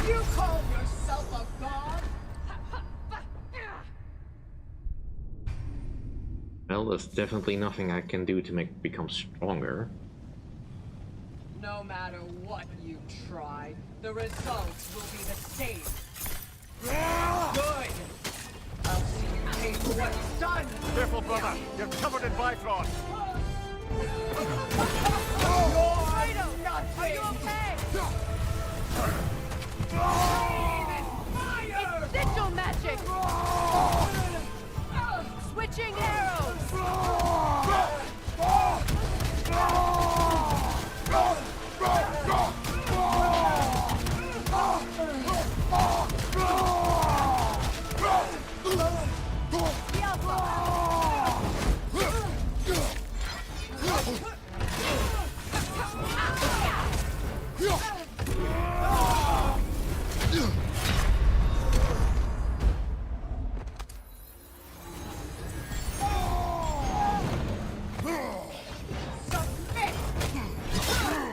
You call yourself a god? Well, there's definitely nothing I can do to make it become stronger. No matter what you try, the results will be the same. Good! I'll see you pay for what you've done! Careful, brother. You're covered in Bifrost. You're nothing! Are you okay? Fire! It's sigil magic! Switching arrows!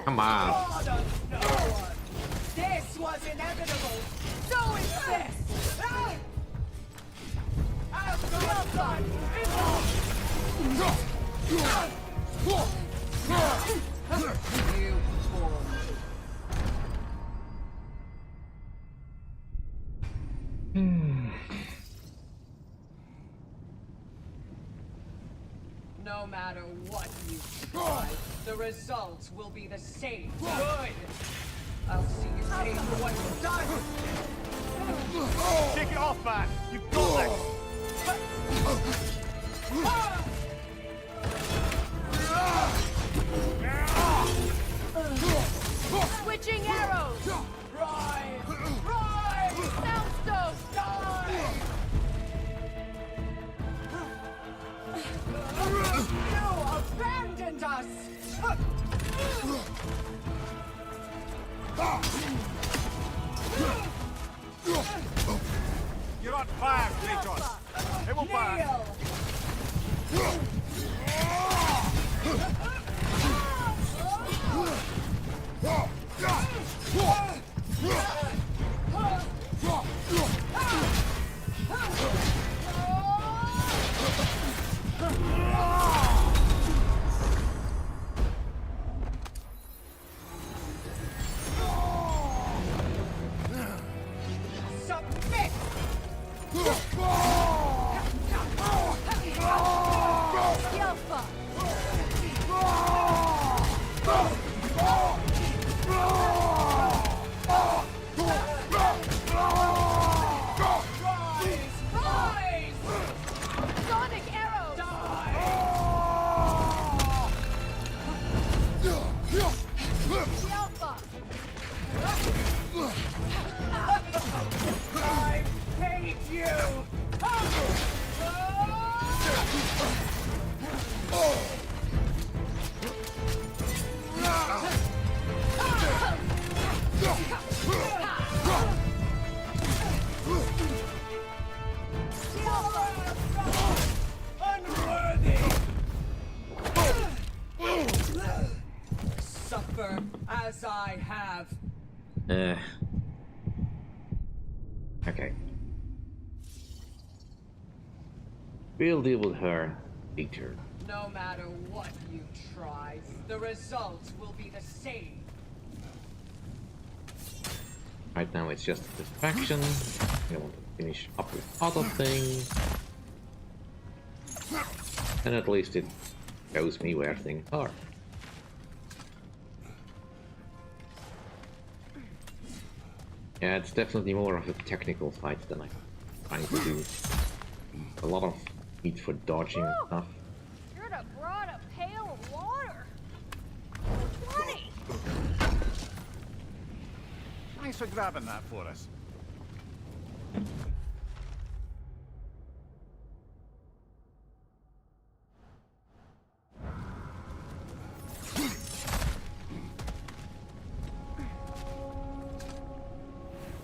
Come on. This was inevitable! So is this! Asgard! You poor No matter what you try, the results will be the same. Good! I'll see you pay for what you've done! Take it off, man. You've got this. Switching arrows! Rise! Rise! Soundstone! Die! You abandoned us! You're on fire, Kratos. It will burn. Submit! Yelpa! Rise! Sonic arrows! Yelpa! I hate you! Unworthy! Suffer as I have. Okay. We'll deal with her later. No matter what you try, the results will be the same. Right now it's just a distraction. I want to finish up with other things. And at least it shows me where things are. Yeah, it's definitely more of a technical fight than I'm trying to do. A lot of need for dodging and stuff. Should have brought a pail of water. Funny. Thanks for grabbing that for us.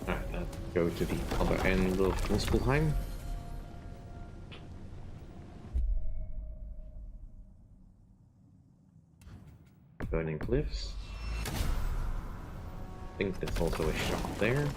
Alright, let's go to the other end of Muspelheim. Burning cliffs. I think there's also a shop there.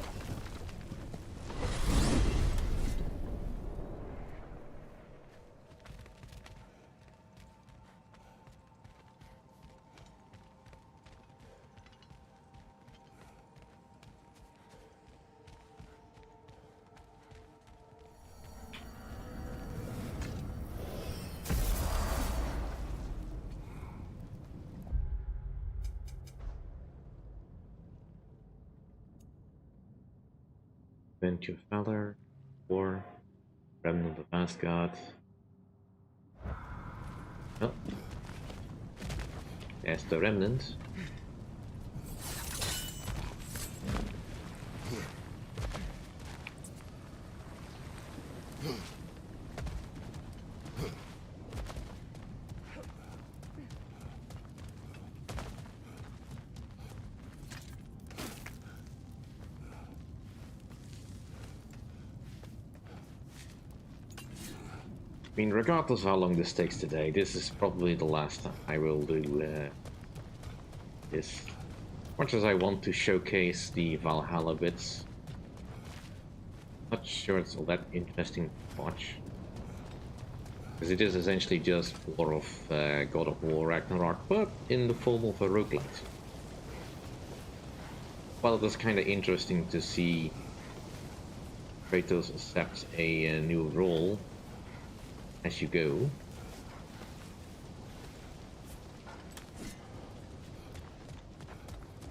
Avenge of Valor, War, Remnant of Asgard. Oh. There's the Remnant. I mean, regardless of how long this takes today, this is probably the last time I will do this. Much as I want to showcase the Valhalla bits, not sure it's all that interesting to watch. Because it is essentially just War of God of War Ragnarok, but in the form of a roguelite. Well, it was kind of interesting to see Kratos accept a new role as you go.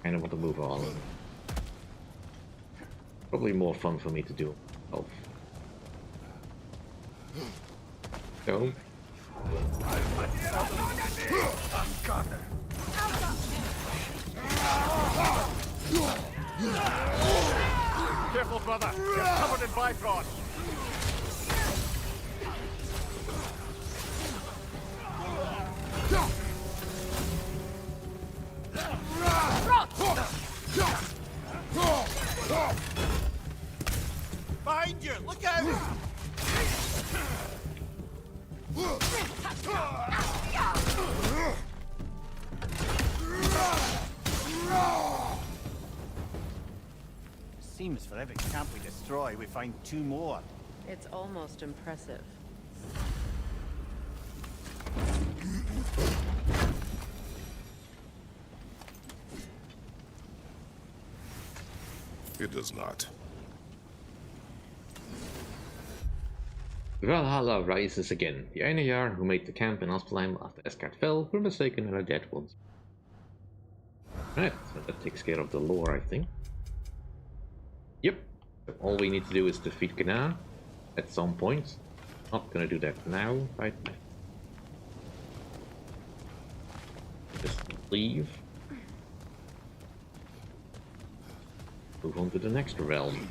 Kind of want to move on. Probably more fun for me to do myself. So. Careful, brother. You're covered in Bifrost. Behind you! Look out! Seems for every camp we destroy, we find 2 more. It's almost impressive. It does not. Valhalla rises again. The Einherjar who made the camp in Aspelheim after Asgard fell were mistaken and are dead once. Right, so that takes care of the lore, I think. Yep, so all we need to do is defeat Gná at some point. Not gonna do that now, right? Just leave. Move on to the next realm.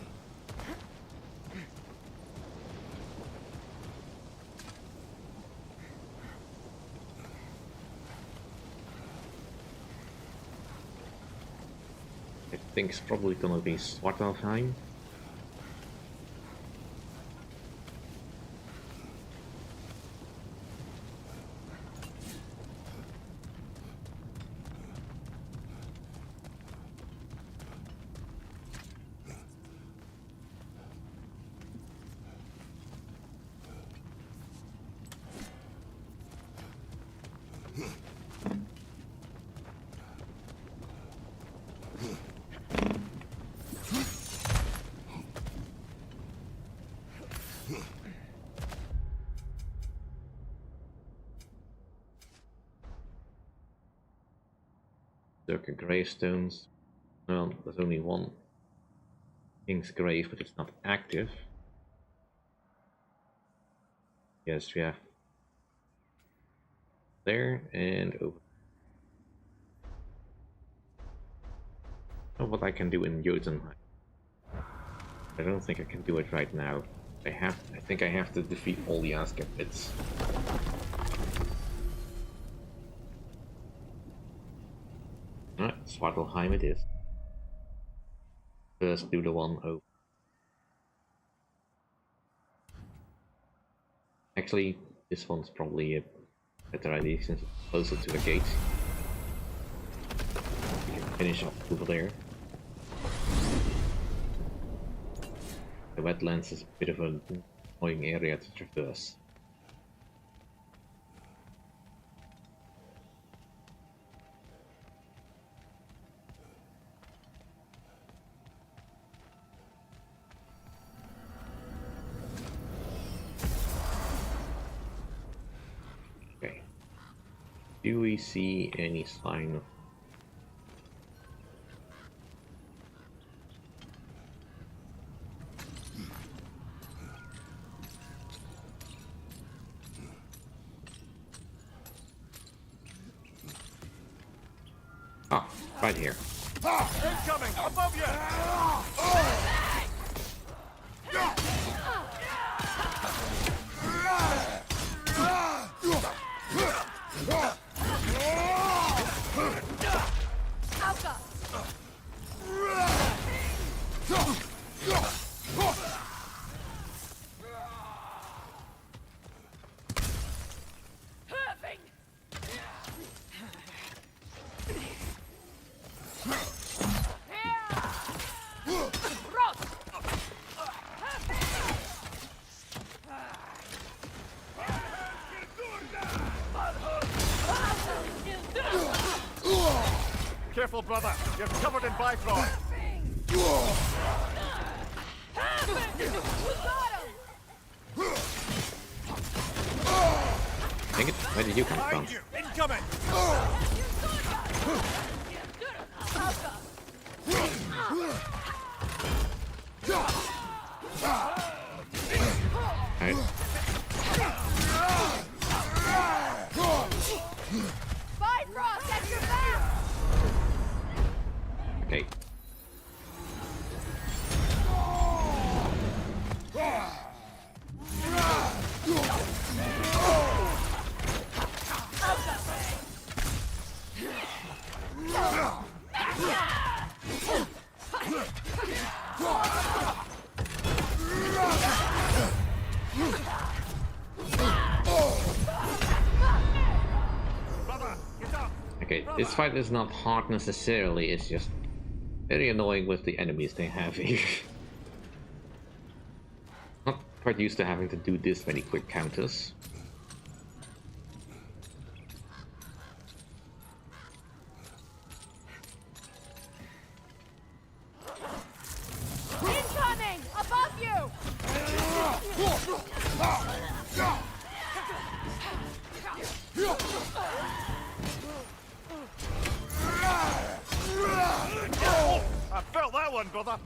I think it's probably gonna be Svartalfheim. Circa gravestones. Well, there's only one king's grave, but it's not active. Yes, we have there and over. Know what I can do in Jotunheim. I don't think I can do it right now. I think I have to defeat all the Asgard bits. Alright, Svartalfheim it is. First do the one over. Actually, this one's probably a better idea since it's closer to the gate. We can finish off over there. The wetlands is a bit of an annoying area to traverse. Okay. Do we see any sign of Right here. Incoming! Above you! Careful, brother. You're covered in Bifrost. Dang it, where did you come from? Behind you! Incoming! Alright. Bifrost, at your back! Okay. Okay, this fight is not hard necessarily, it's just very annoying with the enemies they have here. Not quite used to having to do this many quick counters. Incoming! Above you! I felt that one, brother.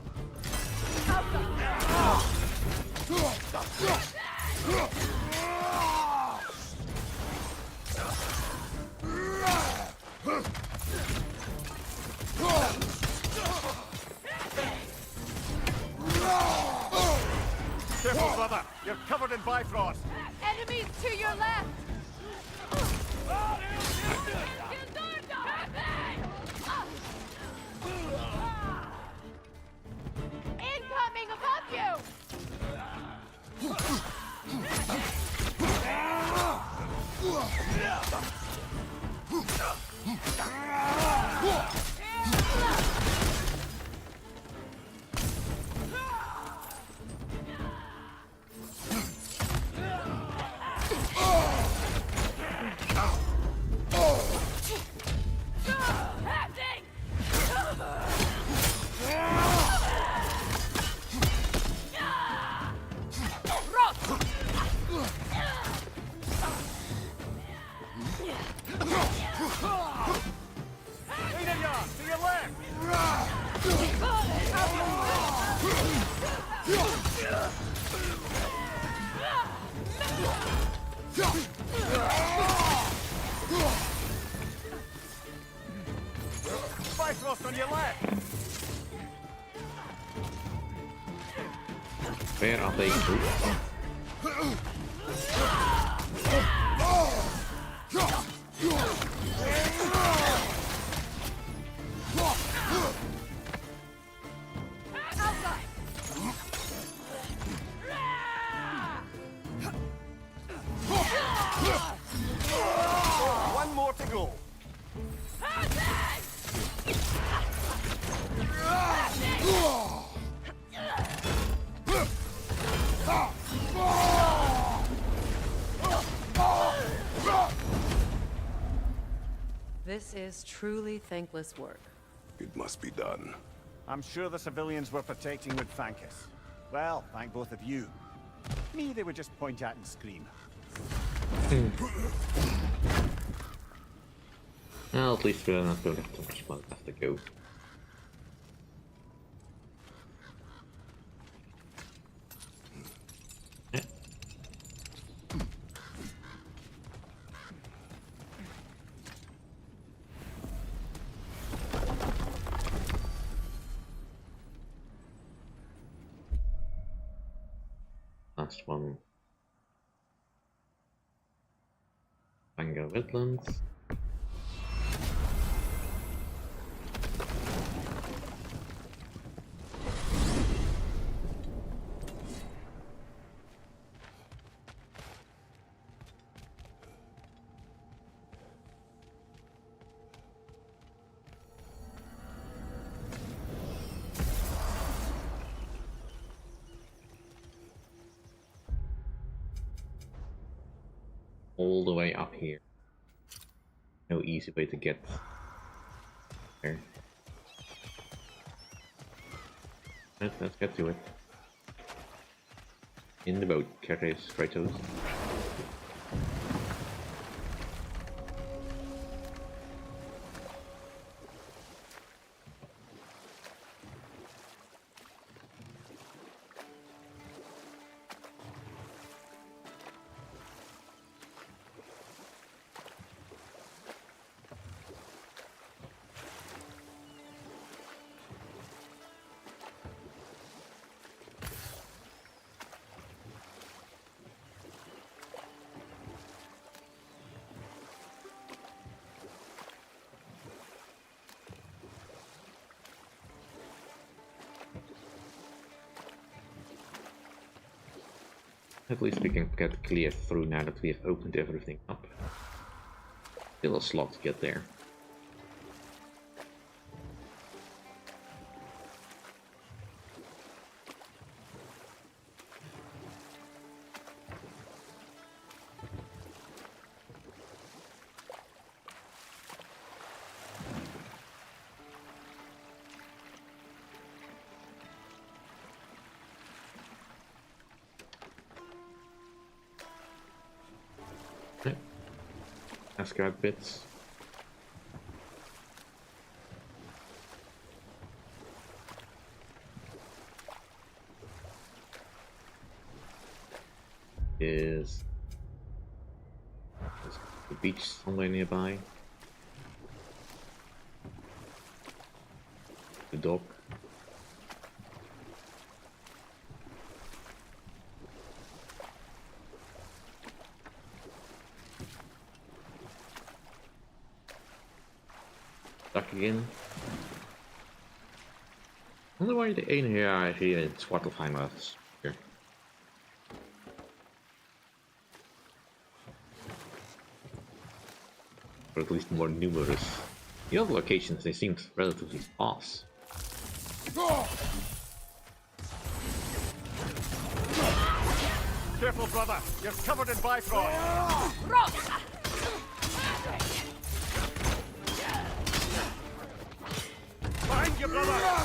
Careful, brother. You're covered in Bifrost. Enemies to your left! Incoming above you! To your left! Bifrost on your left! Where are they? One more to go. This is truly thankless work. It must be done. I'm sure the civilians were protecting with Thankus. Well, thank both of you. Me, they would just point at and scream. Well, at least we're not going to have too much blood left to go. last one. Banga Wetlands. All the way up here. No easy way to get there. Let's get to it. In the boat, Kratos. At least we can get clear through now that we have opened everything up. Still a slot to get there. Asgard bits. Is the beach somewhere nearby? The dock. Stuck again. I wonder why the ene hier in Svartalfheim was here. Or at least more numerous. The other locations, they seemed relatively sparse. Careful, brother. You're covered in Bifrost. Behind you, brother.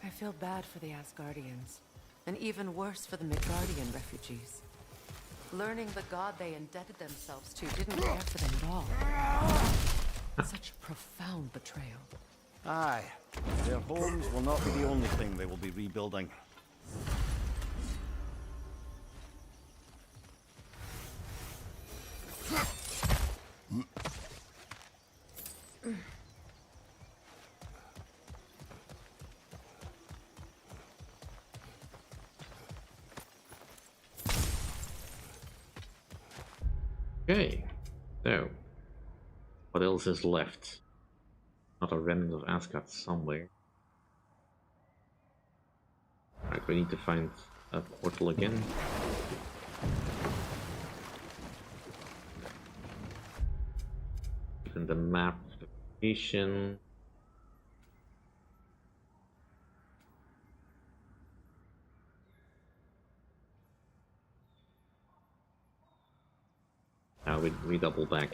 I feel bad for the Asgardians, and even worse for the Midgardian refugees. Learning the god they indebted themselves to didn't care for them at all. Such profound betrayal. Aye. Their homes will not be the only thing they will be rebuilding. Okay, so what else is left? Not a remnant of Asgard somewhere. Right, we need to find a portal again. the map location. Now we double back.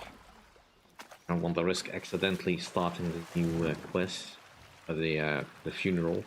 I don't want to risk accidentally starting the new quest, the funeral.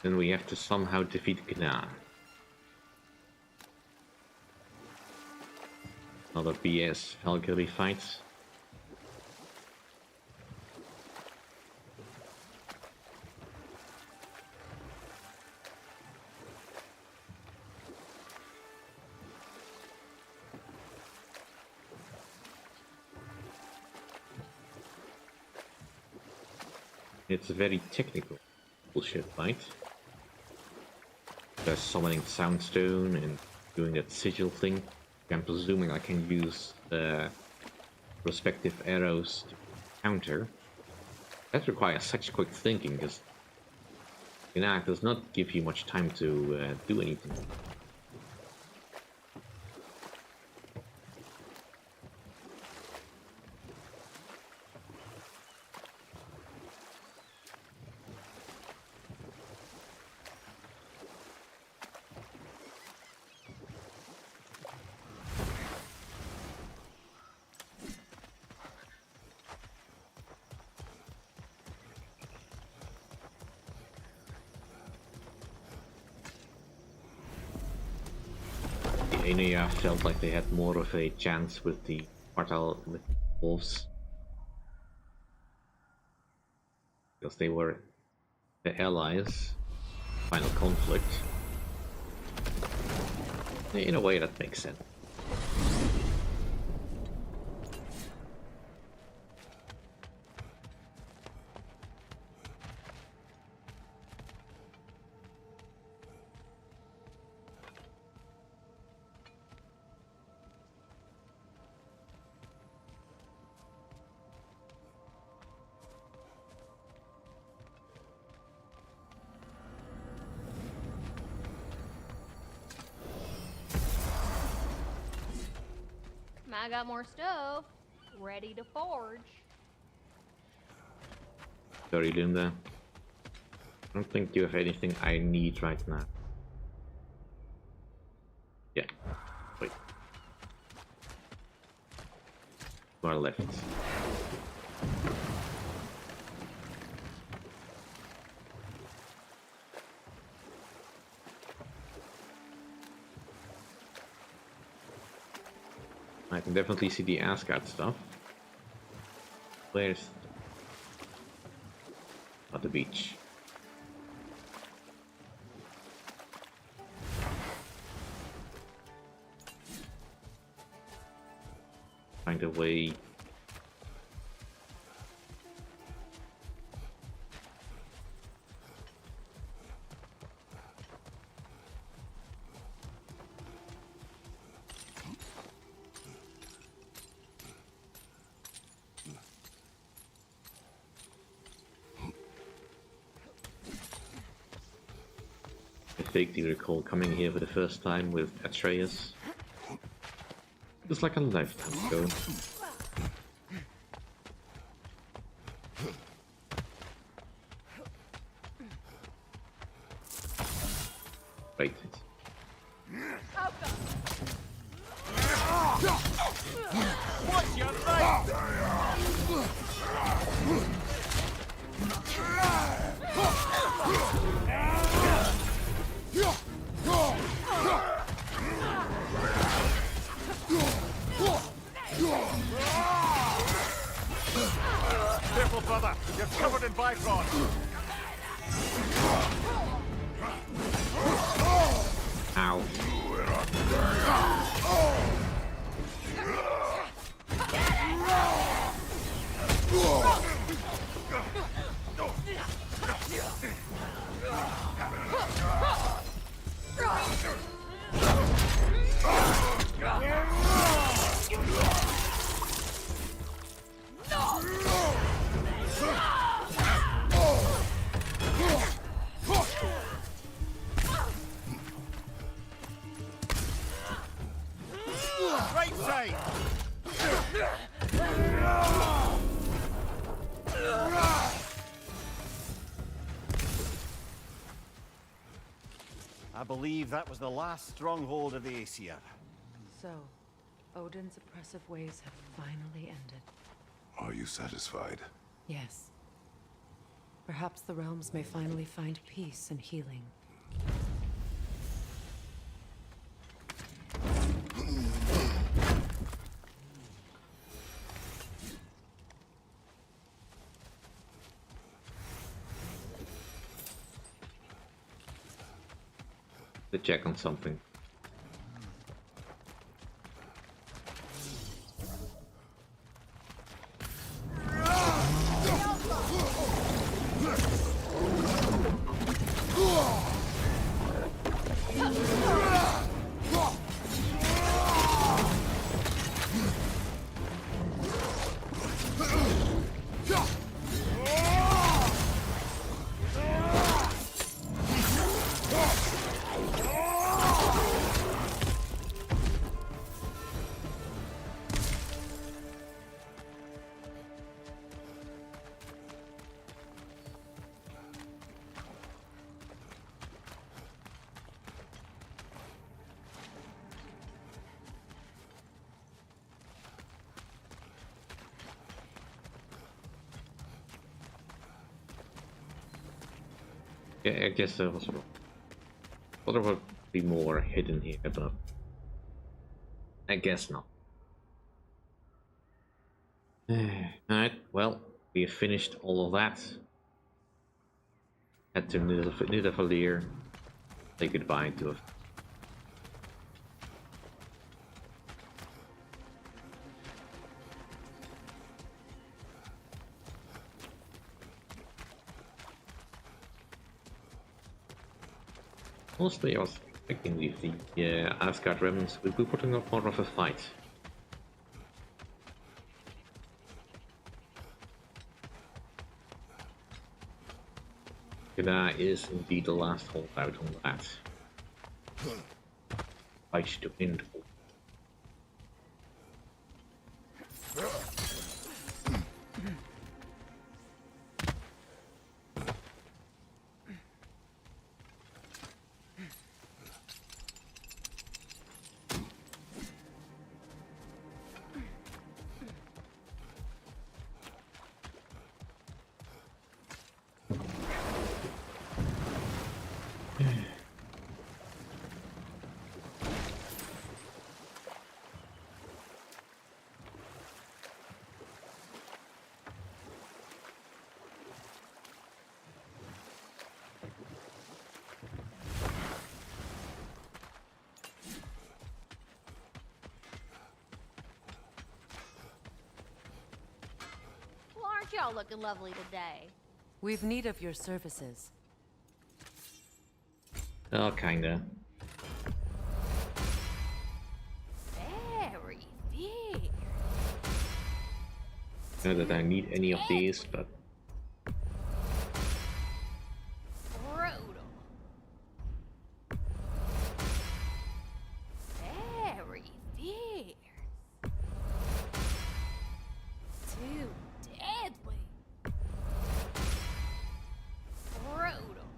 Then we have to somehow defeat Gnar. Another BS Valkyrie fight. It's a very technical bullshit fight. There's summoning Soundstone and doing that sigil thing. I'm presuming I can use the respective arrows to counter. That requires such quick thinking, because Gnar does not give you much time to do anything. Aeneas felt like they had more of a chance with the wolves, because they were the allies. Final conflict. In a way, that makes sense. I got more stove ready to forge. Sorry, Linda. I don't think you have anything I need right now. Yeah. Wait. To our left. I can definitely see the Asgard stuff. Where's... At the beach. Find a way... I vaguely recall coming here for the first time with Atreus. It was like a lifetime ago. Wait. What's your name? Careful, brother. You're covered in Bifrost. Ow. Right side! I believe that was the last stronghold of the Aesir. So, Odin's oppressive ways have finally ended. Are you satisfied? Yes. Perhaps the realms may finally find peace and healing. To check on something. Yeah, I guess there was wrong. Thought there would be more hidden here, but I guess not. Alright, well, we have finished all of that. Head to Nidavellir. Say goodbye to it. Mostly I was expecting the Asgard remnants will be putting up more of a fight. Gna is indeed the last holdout on that. Fight to end. Well, aren't y'all looking lovely today? We've need of your services. Oh, kinda. Very big. Not that I need any of these, but Brutal. Very fierce. Too deadly. Brutal.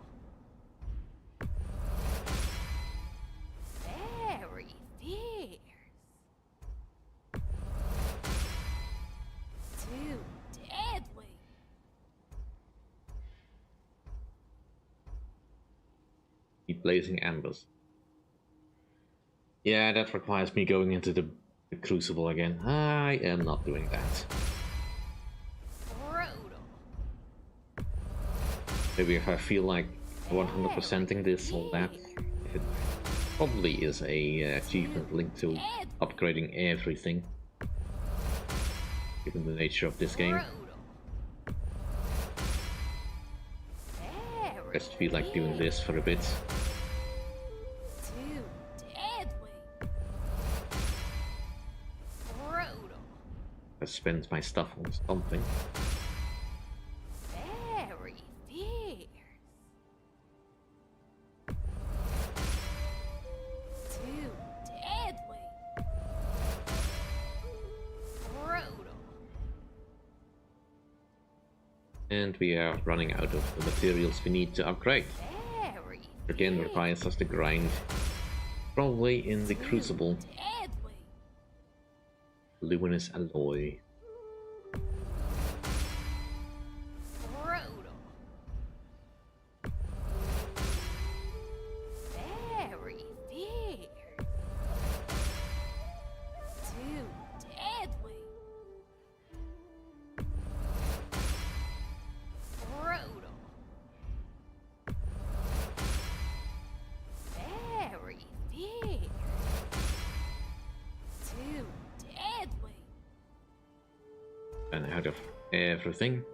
Very fierce. Too deadly. keep blazing embers. Yeah, that requires me going into the crucible again. I am not doing that. Brutal. Maybe if I feel like 100%ing this or that. It probably is a achievement linked to upgrading everything, given the nature of this game. Just feel like doing this for a bit. Too deadly. Brutal. I spend my stuff on something. Very fierce. Too deadly. Brutal. And we are running out of the materials we need to upgrade. Very Again, requires us to grind. Probably in the crucible. deadly. Luminous alloy. Brutal. Very fierce. Too deadly. Brutal. Very fierce. Too deadly. And out of everything.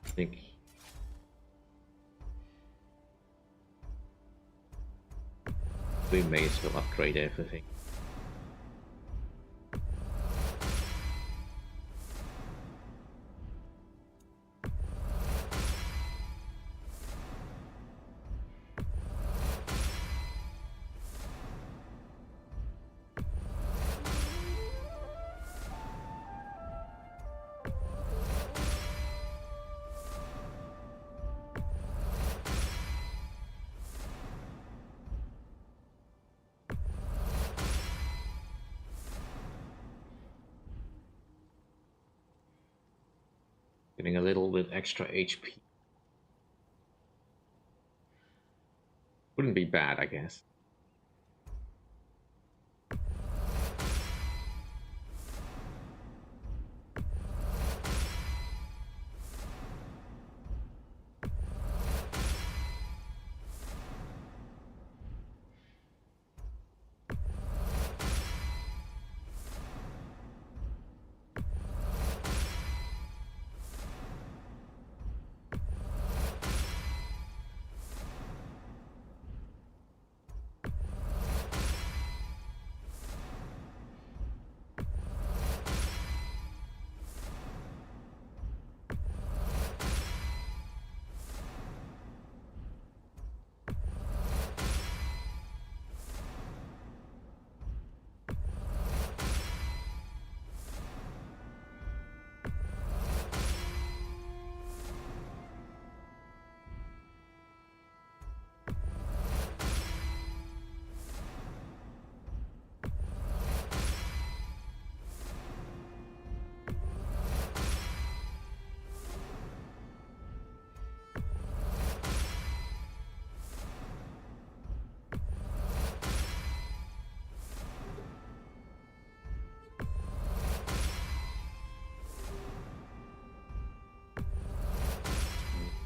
I think we may as well upgrade everything. Getting a little bit extra HP. Wouldn't be bad, I guess.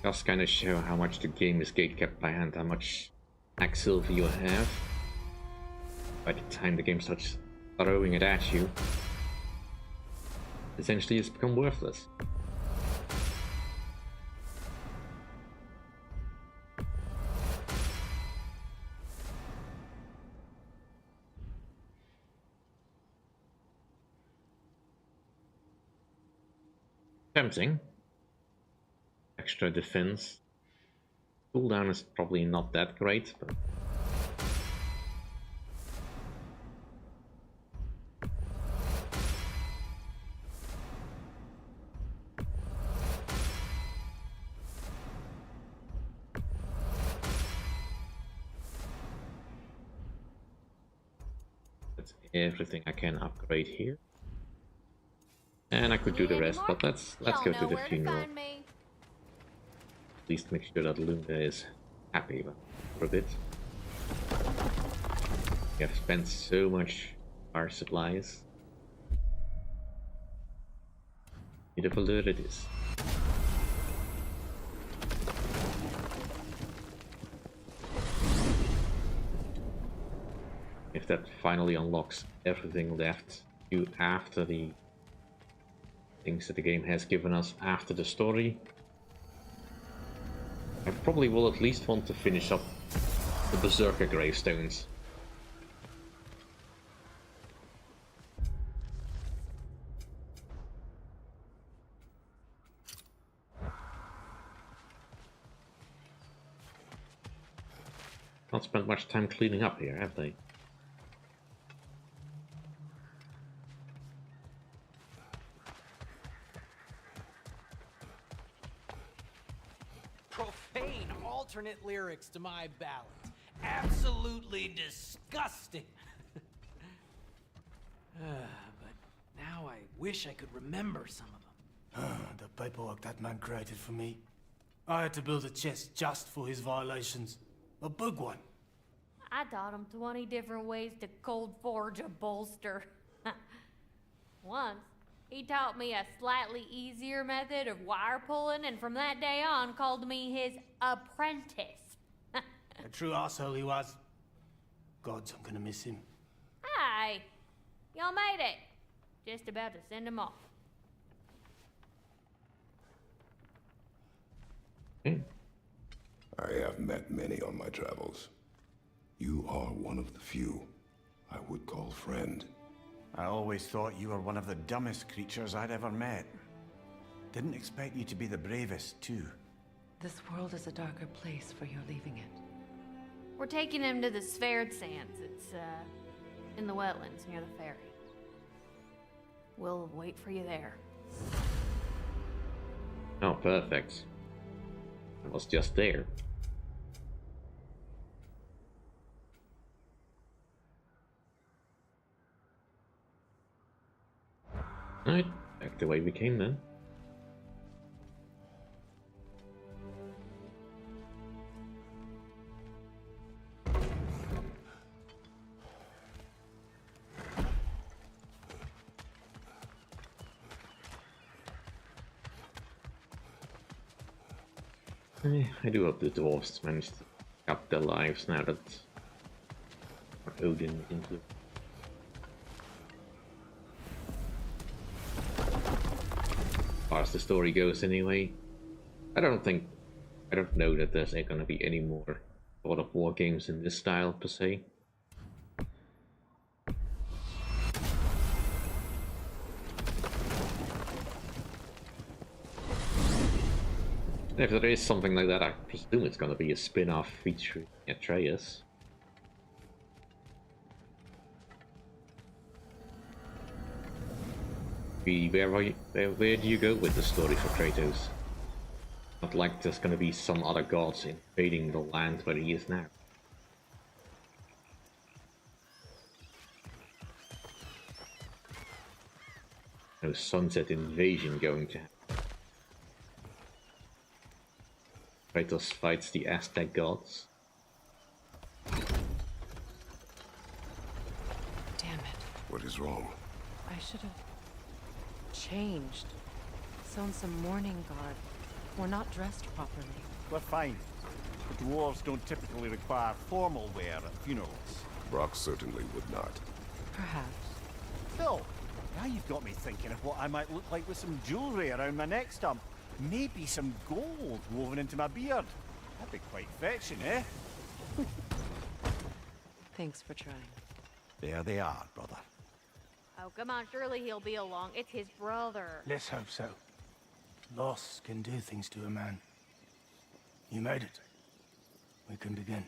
Just kind of show how much the game is gatekept by hand, how much Axe Silver you have. By the time the game starts throwing it at you, essentially it's become worthless. Tempting. Extra defense. Cooldown is probably not that great, but that's everything I can upgrade here. And I could do the rest, but let's go to the funeral. At least make sure that Luna is happy for a bit. We have spent so much our supplies. Beautiful dirt it is. If that finally unlocks everything left to after the things that the game has given us after the story, I probably will at least want to finish up the Berserker gravestones. Not spent much time cleaning up here, have they? Profane alternate lyrics to my ballads. Absolutely disgusting. But now I wish I could remember some of them. The paperwork that man created for me. I had to build a chest just for his violations. A big one. I taught him 20 different ways to cold forge a bolster. Once, he taught me a slightly easier method of wire pulling, and from that day on called me his apprentice. A true asshole he was. Gods, I'm gonna miss him. Hi, y'all made it. Just about to send him off. I have met many on my travels. You are one of the few I would call friend. I always thought you were one of the dumbest creatures I'd ever met. Didn't expect you to be the bravest, too. This world is a darker place for your leaving it. We're taking him to the Sphered Sands. It's, in the wetlands near the ferry. We'll wait for you there. Oh, perfect. I was just there. Alright, back the way we came then. I do hope the dwarves managed to pick up their lives now that Odin into. As far as the story goes anyway, I don't know that there's gonna be any more God of War games in this style per se. And if there is something like that, I presume it's gonna be a spin-off featuring Atreus. Where do you go with the story for Kratos? Not like there's gonna be some other gods invading the land where he is now. No sunset invasion going to happen. Kratos fights the Aztec gods. Damn it. What is wrong? I should have changed. Sewn some mourning garb. We're not dressed properly. We're fine. The dwarves don't typically require formal wear at funerals. Brock certainly would not. Perhaps. Still, now you've got me thinking of what I might look like with some jewellery around my neck stump. Maybe some gold woven into my beard. That'd be quite fetching, eh? Thanks for trying. There they are, brother. Oh, come on, surely he'll be along. It's his brother. Let's hope so. Loss can do things to a man. You made it. We can begin.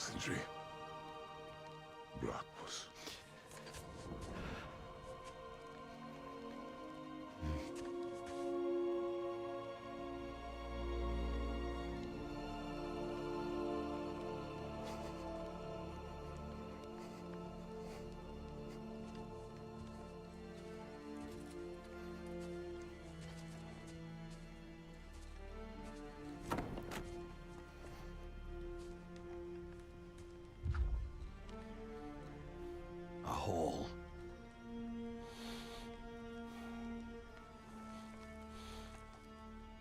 Sindri. Blackpuss. A hole.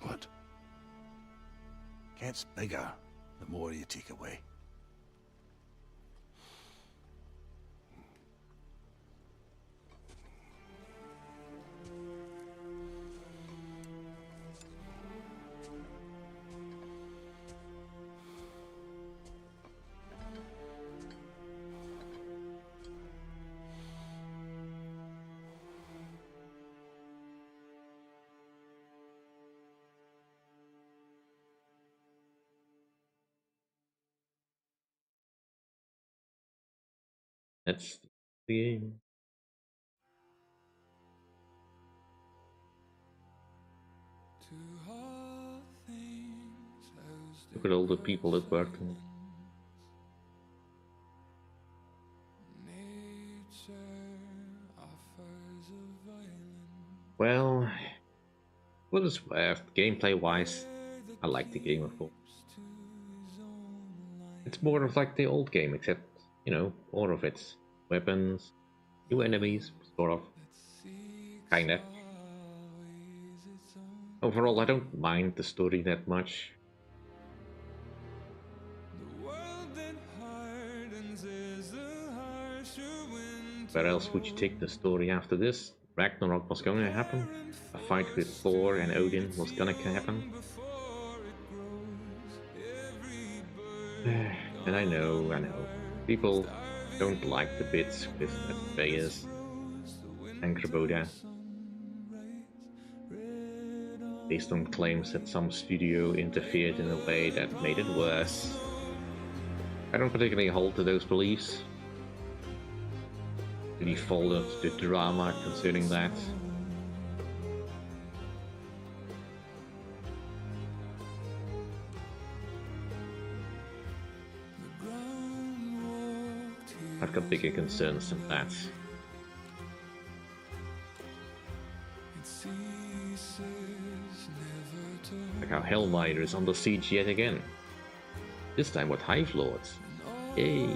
What? Gets bigger the more you take away. That's the game. Look at all the people that worked on it. Well, what is worth, gameplay wise, I like the game of course. It's more of like the old game, except, you know, more of its weapons, new enemies, sort of, kinda. Overall, I don't mind the story that much. Where else would you take the story after this? Ragnarok was going to happen. A fight with Thor and Odin was gonna happen. And I know. People don't like the bits with Atreus and Kraboda, based on claims that some studio interfered in a way that made it worse. I don't particularly hold to those beliefs. Really followed the drama concerning that. I've got bigger concerns than that. Like how Hellmire is under siege yet again. This time with Hive Lords. Yay!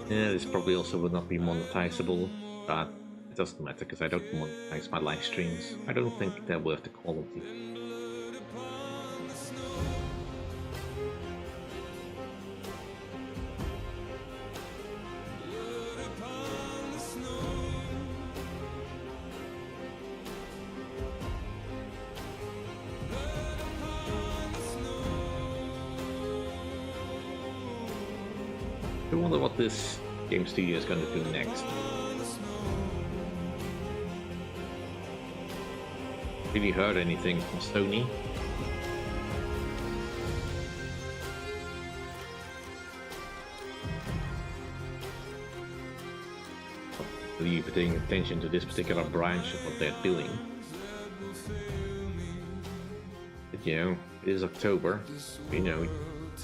Yeah, this probably also would not be monetizable, but it doesn't matter because I don't monetize my live streams. I don't think they're worth the quality. I wonder what this game studio is going to do next. Really heard anything from Sony? Are you paying attention to this particular branch of what they're doing? But you know, it is October. You know,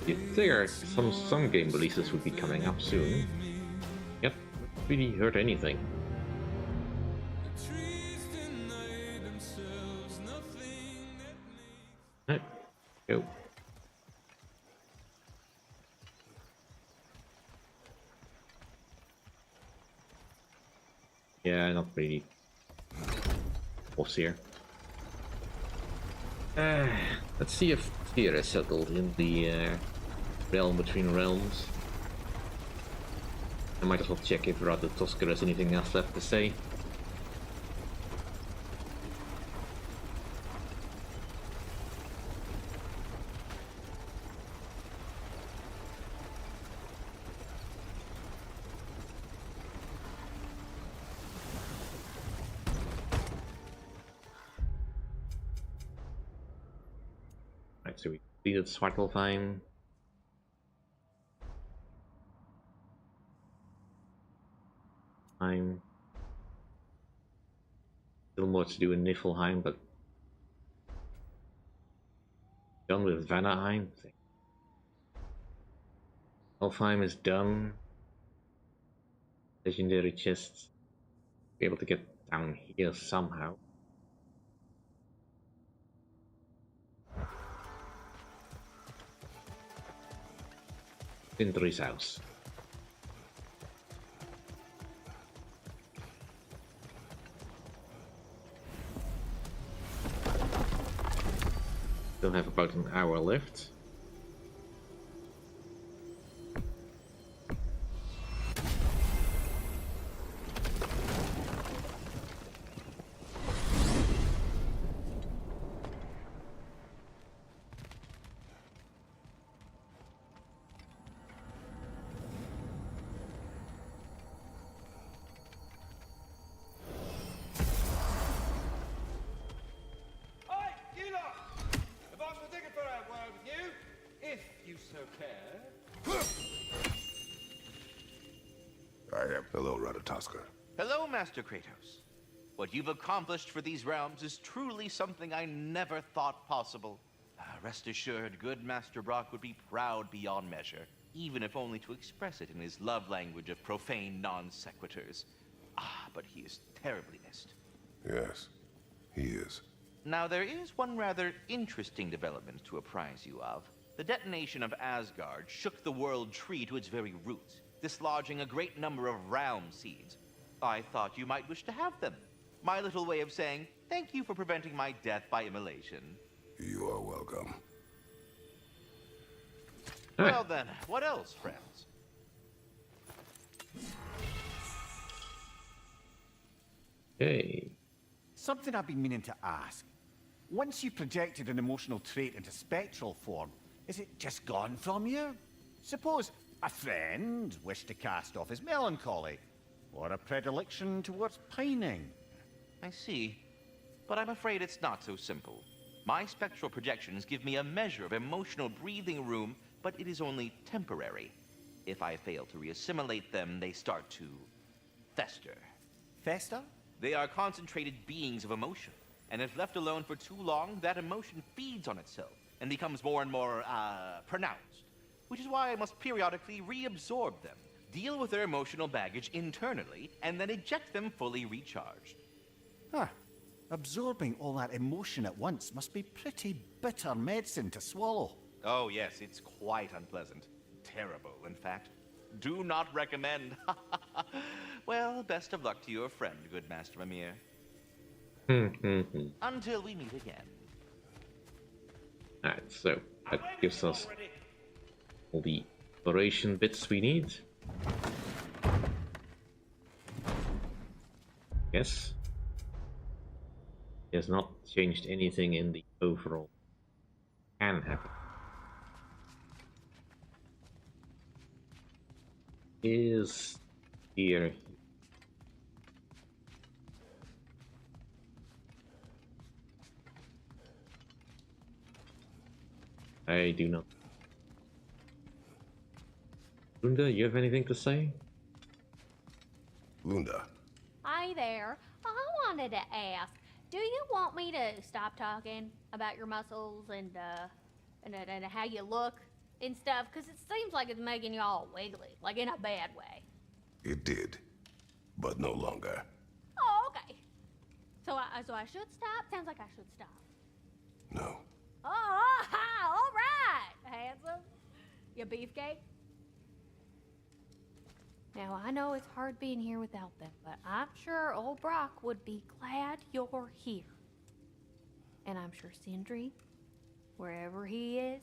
you'd figure some game releases would be coming up soon. Yep, really heard anything. Right, go. Yeah, not really. What's here? Let's see if Tyr is settled in the realm between realms. I might as well check if Rather Tosker has anything else left to say. Right, so we completed Svartalfheim. Still more to do in Niflheim, but done with Vanaheim. Alfheim is done. Legendary chests. Be able to get down here somehow. Sindri's house. Still have about an hour left. Hello, Ratatoskr. Hello, Master Kratos. What you've accomplished for these realms is truly something I never thought possible. Rest assured, good Master Brock would be proud beyond measure, even if only to express it in his love language of profane non-sequiturs. But he is terribly missed. Yes, he is. Now, there is one rather interesting development to apprise you of. The detonation of Asgard shook the world tree to its very roots, dislodging a great number of realm seeds. I thought you might wish to have them. My little way of saying, thank you for preventing my death by immolation. You are welcome. Well then, what else, friends? Hey. Something I've been meaning to ask. Once you projected an emotional trait into spectral form, is it just gone from you? Suppose a friend wished to cast off his melancholy, or a predilection towards pining. I see. But I'm afraid it's not so simple. My spectral projections give me a measure of emotional breathing room, but it is only temporary. If I fail to reassimilate them, they start to fester. Fester? They are concentrated beings of emotion, and if left alone for too long, that emotion feeds on itself and becomes more and more, pronounced. Which is why I must periodically reabsorb them, deal with their emotional baggage internally, and then eject them fully recharged. Huh. Absorbing all that emotion at once must be pretty bitter medicine to swallow. Oh yes, it's quite unpleasant. Terrible, in fact. Do not recommend. Well, best of luck to your friend, good Master Mimir. Until we meet again. Alright, so that gives us all the operation bits we need. Yes. He has not changed anything in the overall. Can happen. Is here. I do not. Lunda, you have anything to say? Lunda. Hi there. I wanted to ask, do you want me to stop talking about your muscles and how you look and stuff? Because it seems like it's making you all wiggly, like in a bad way. It did, but no longer. Oh, okay. So I should stop? Sounds like I should stop. No. Oh, all right, handsome. You beefcake? Now, I know it's hard being here without them, but I'm sure old Brock would be glad you're here. And I'm sure Sindri wherever he is,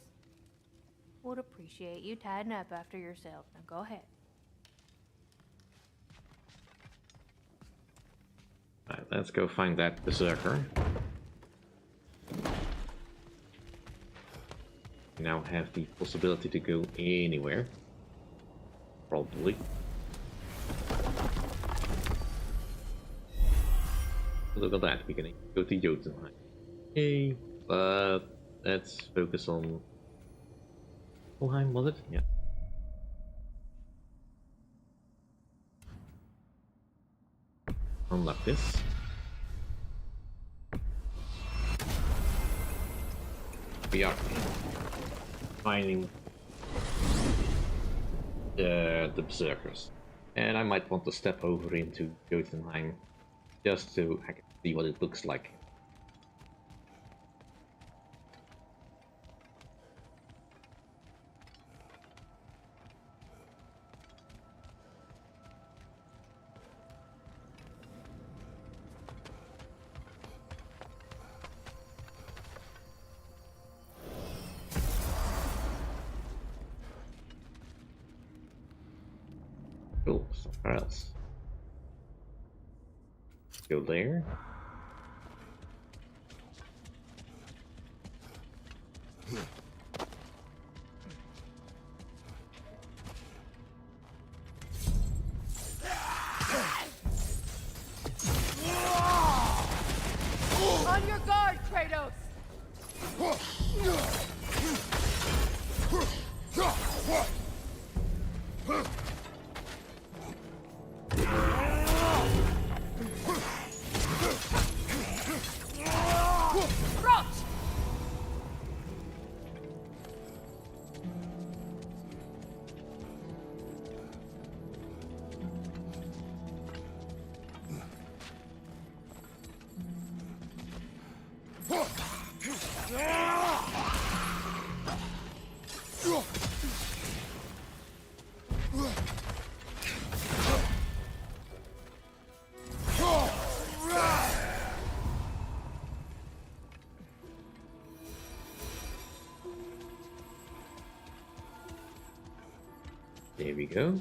would appreciate you tidying up after yourself. Now go ahead. Alright, let's go find that berserker. We now have the possibility to go anywhere. Probably. Look at that, we can go to Jotunheim. Okay, but let's focus on Jotunheim, was it? Yeah. Unlock this. We are finding the berserkers, and I might want to step over into Jotunheim just to see what it looks like. Cool, somewhere else. Go there. On your guard, Kratos! There we go.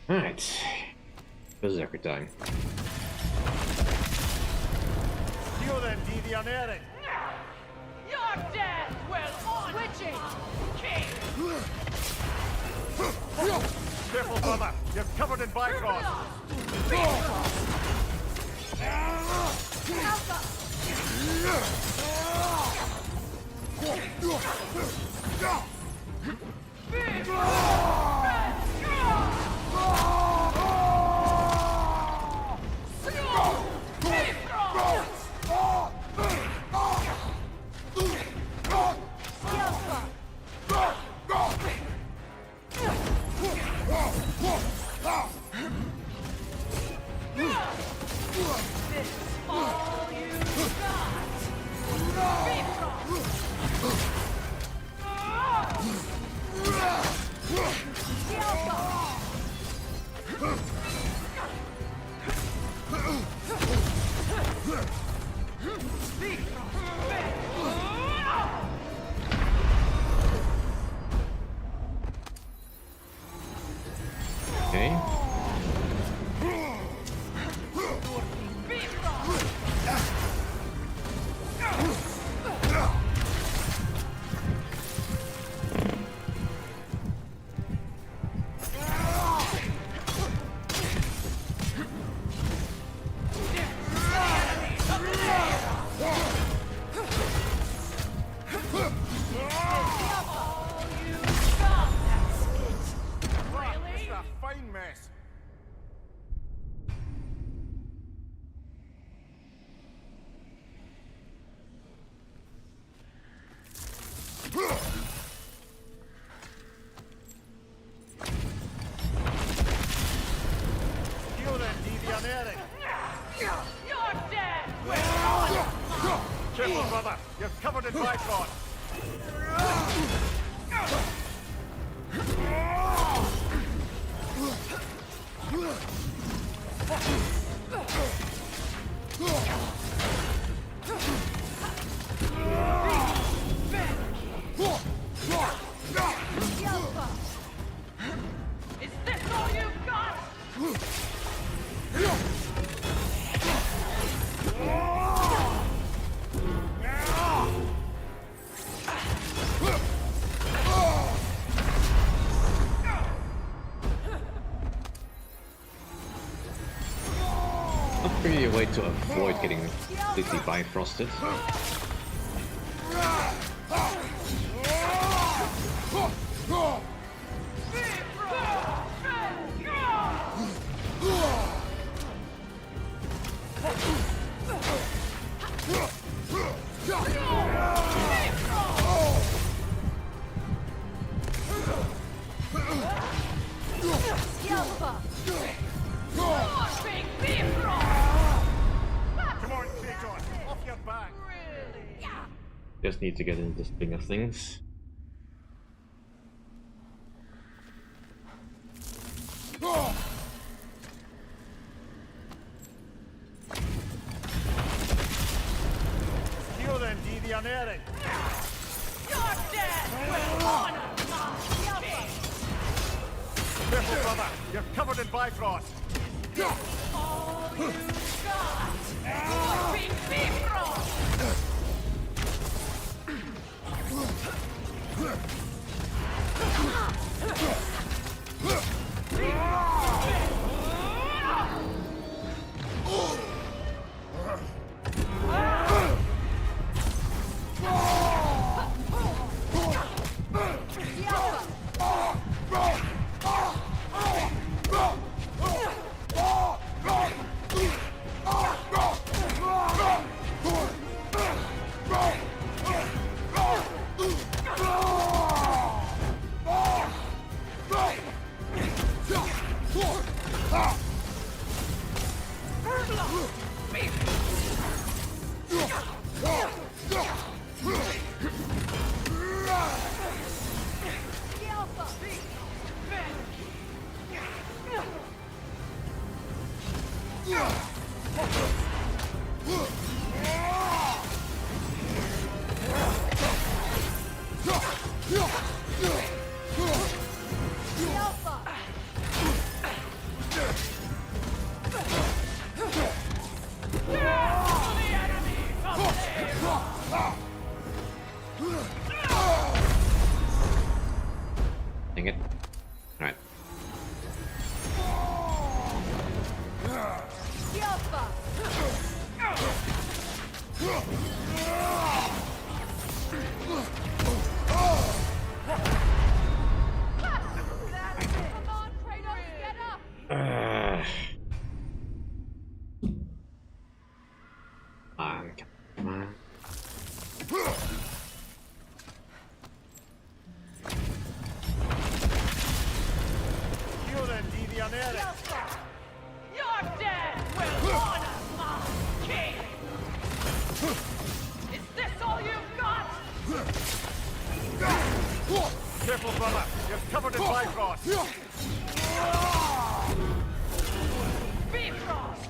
Alright. Berserker time. You then, Devianering. Your death will on switching! King! Careful, brother. You're covered in Bifrost. Okay. Fine mess. You then, Devianering. You're dead! Careful, brother. You're covered in Bifrost. Is this all you've got? Not really a way to avoid getting completely bifrosted. Just need to get into the swing of things. Careful, brother. You're covered in Bifrost. All you got! Bifrost! Dang it. Alright. Come on. You're dead with honor, my king! Is this all you've got? Careful, brother. You're covered in Bifrost. Bifrost!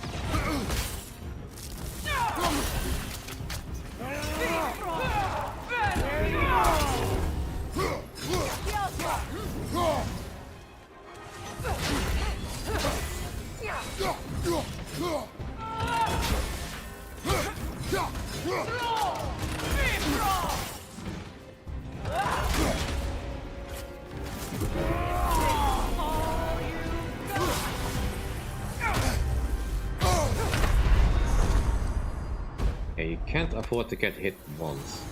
Yeah, you can't afford to get hit once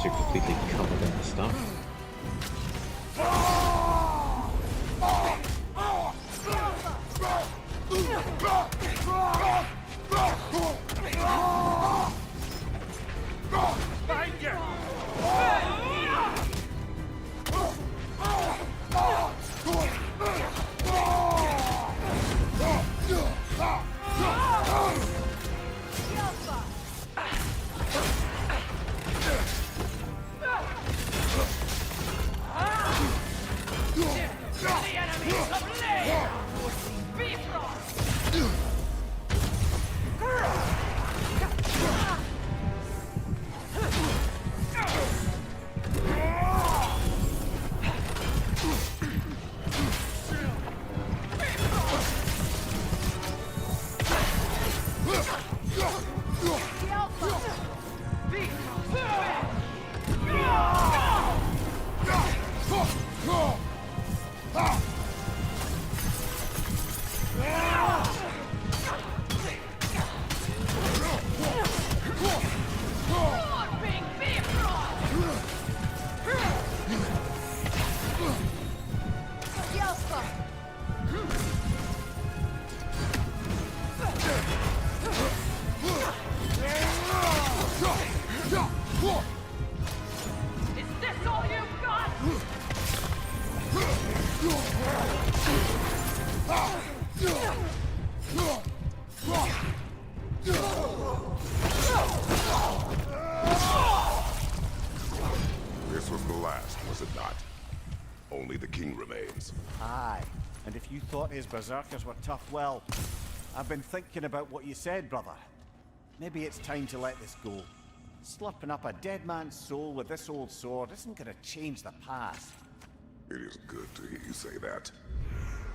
you're completely covered in the stuff. Behind you! king remains. Aye, and if you thought his berserkers were tough, well, I've been thinking about what you said, brother. Maybe it's time to let this go. Slurping up a dead man's soul with this old sword isn't gonna change the past. It is good to hear you say that.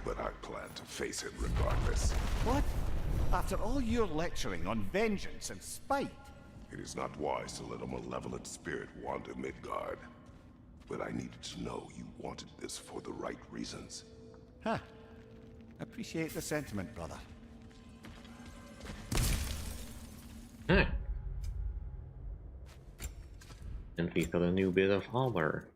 But I plan to face him regardless. What? After all your lecturing on vengeance and spite? It is not wise to let a malevolent spirit wander Midgard. But I needed to know you wanted this for the right reasons. Huh. Appreciate the sentiment, brother. Huh. And we've got a new bit of armor.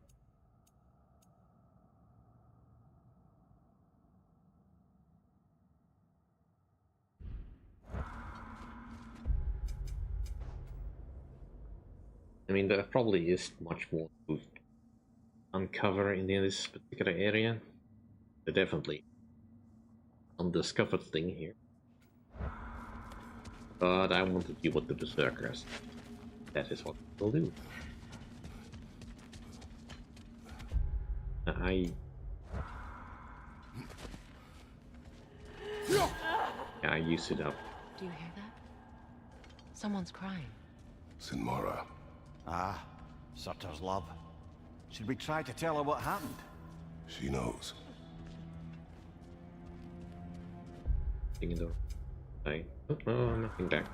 I mean, there probably is much more to uncover in this particular area. But definitely undiscovered thing here. But I want to deal with the berserkers. That is what we'll do. I used it up. Do you hear that? Someone's crying. Sinmara. Ah, Surtur's love. Should we try to tell her what happened? She knows. Thing in the right. Oh, no, nothing back.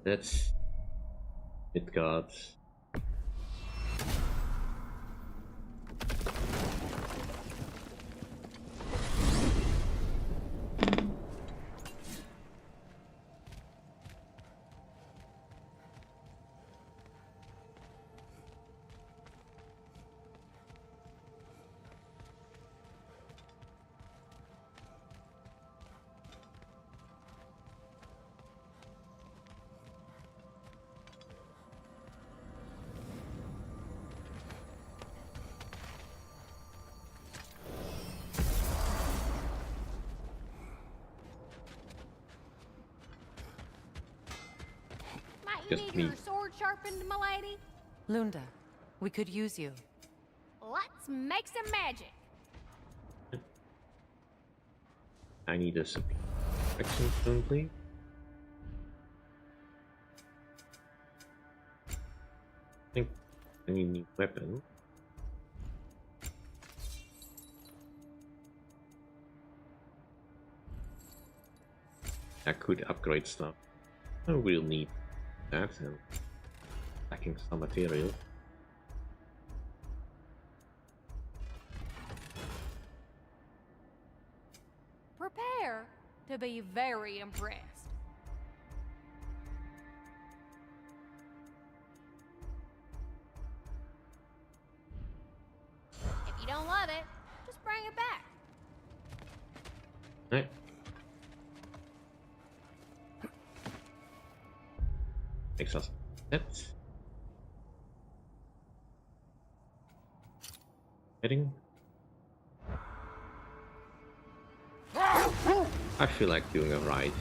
That's Midgard. You Just need me. your sword sharpened, milady? Lunda, we could use you. Let's make some magic. I need a action stone, please. I think I need a new weapon. I could upgrade stuff. I will need that and lacking some material. Prepare to be very impressed. If you don't love it, just bring it back. Right. Makes us sense. Heading. I feel like doing a ride.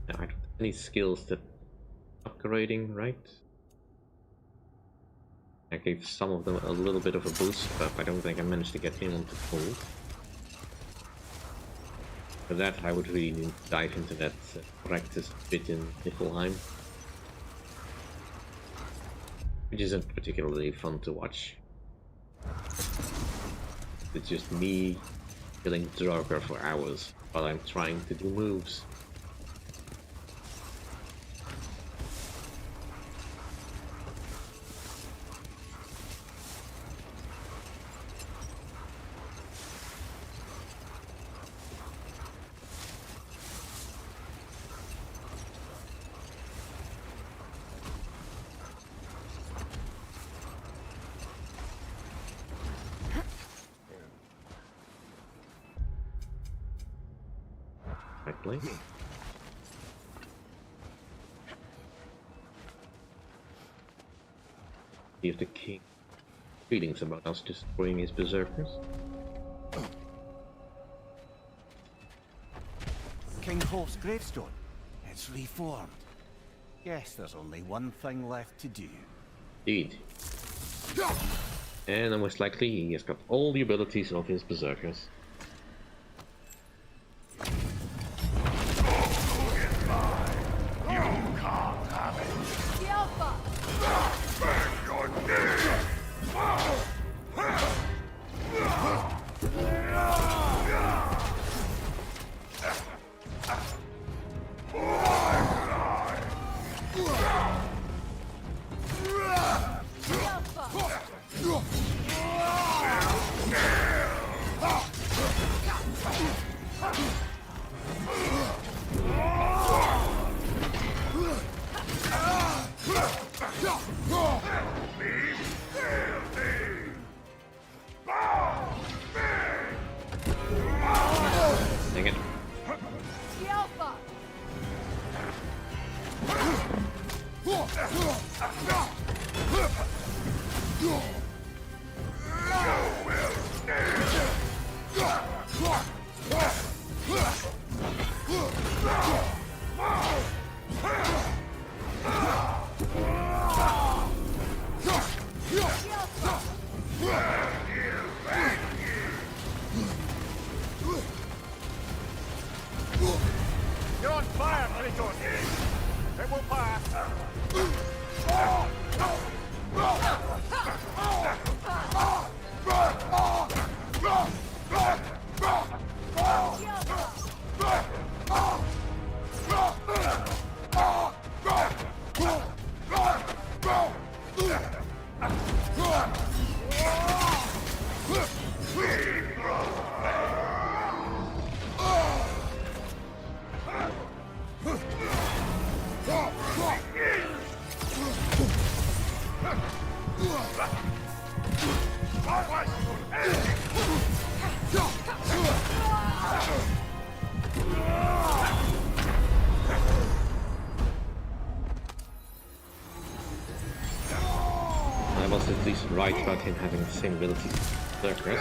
I don't have any skills that upgrading, right? I gave some of them a little bit of a boost, but I don't think I managed to get anyone to pull. For that, I would really need to dive into that practice bit in Niflheim, which isn't particularly fun to watch. It's just me killing Draugr for hours while I'm trying to do moves. Right place. See if the king feelings about us destroying his berserkers. King Hrolf's gravestone. It's reformed. Guess there's only one thing left to do. Indeed. And most likely he has got all the abilities of his berserkers. Dang it. You're on fire, Kratos! It will pass! I was at least right about him having the same abilities as berserkers.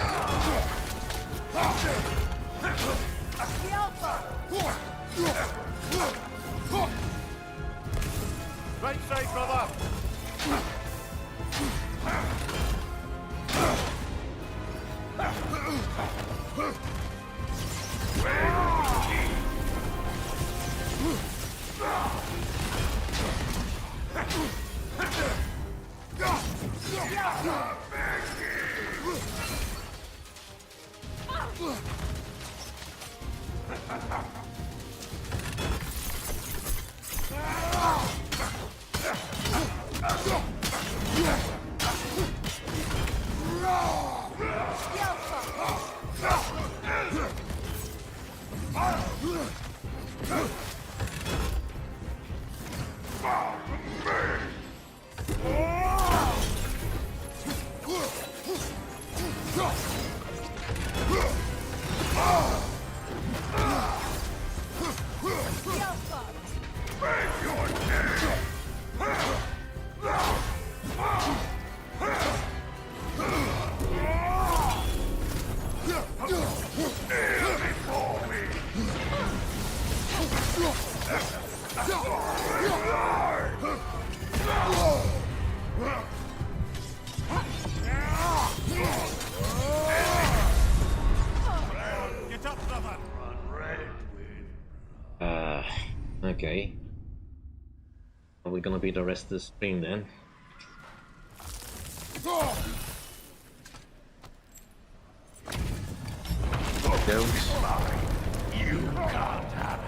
Right side, brother! Okay. Are we gonna be the rest of the stream then? Goes. You can't have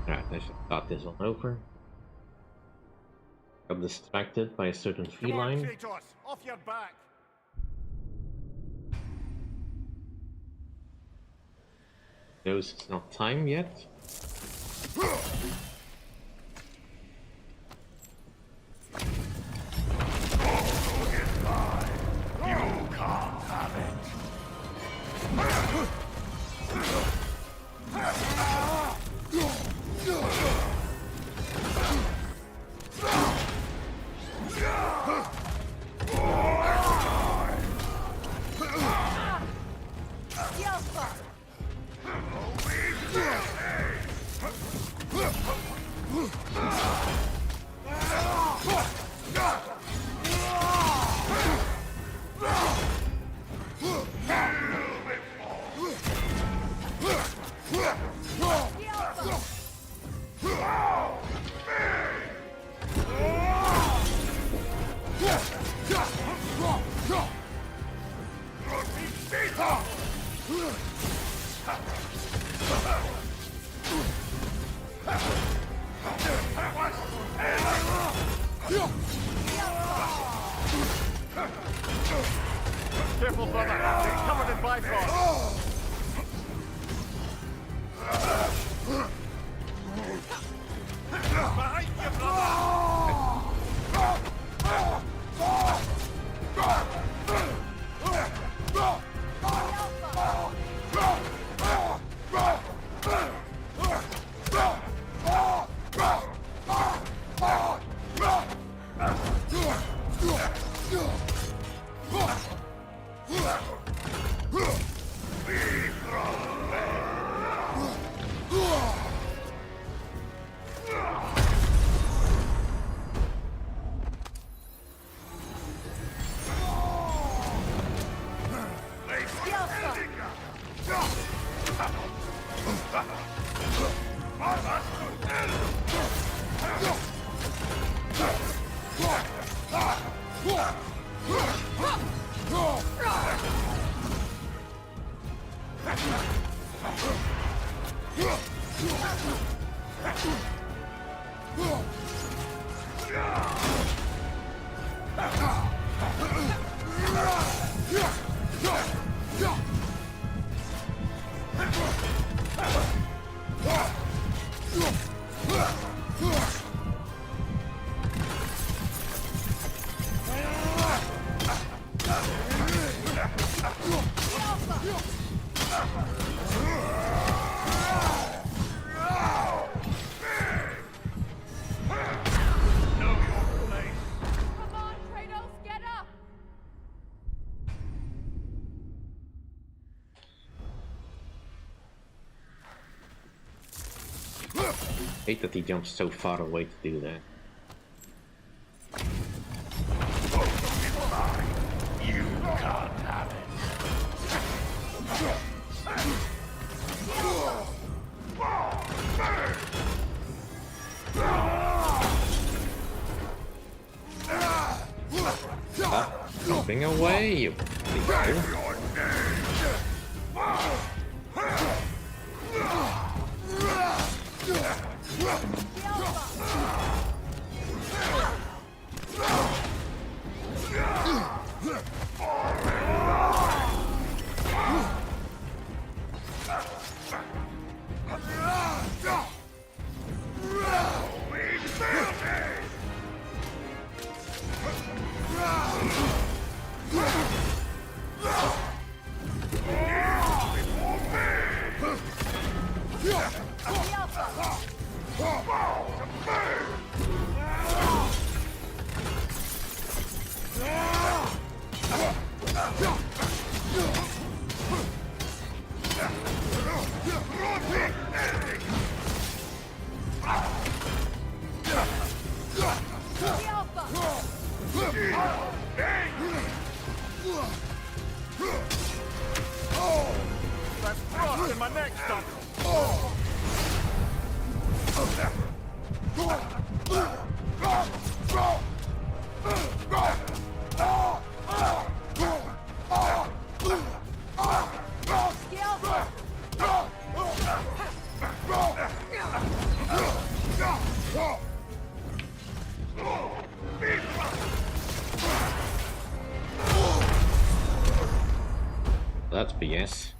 Alright, I should start this all over. Got distracted by a certain Come on, feline. Kratos, off your back. Knows it's not time yet. Careful, brother. It's covered in Bifrost. Behind you, I hate that he jumps so far away to do that. You can't have it. Jumping away, you bloody fool. That's frost in my neck, son. that's BS.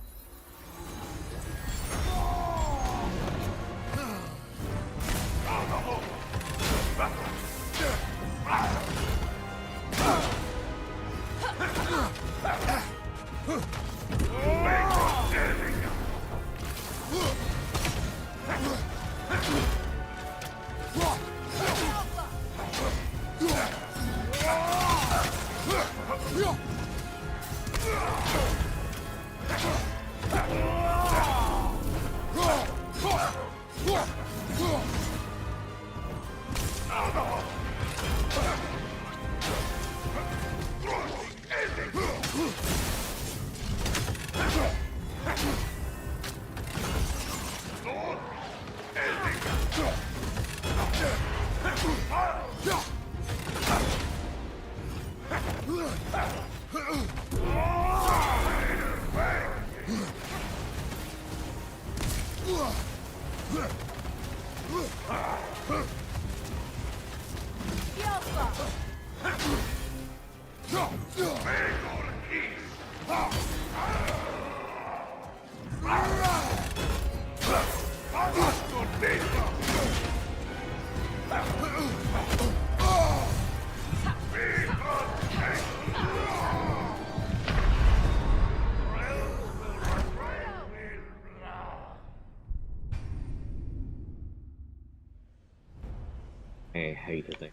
I hated it.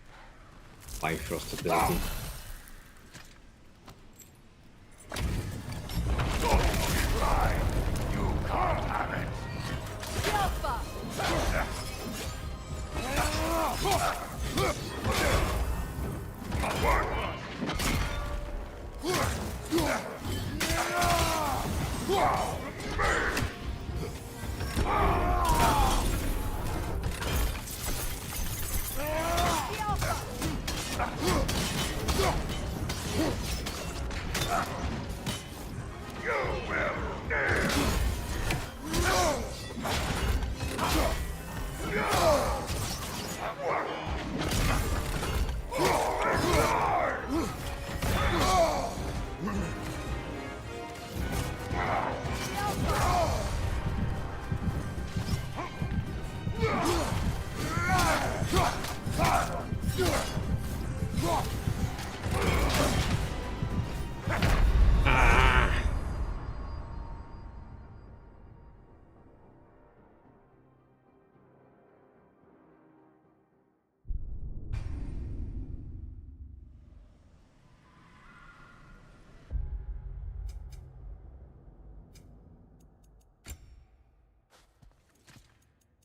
Bifrost ability.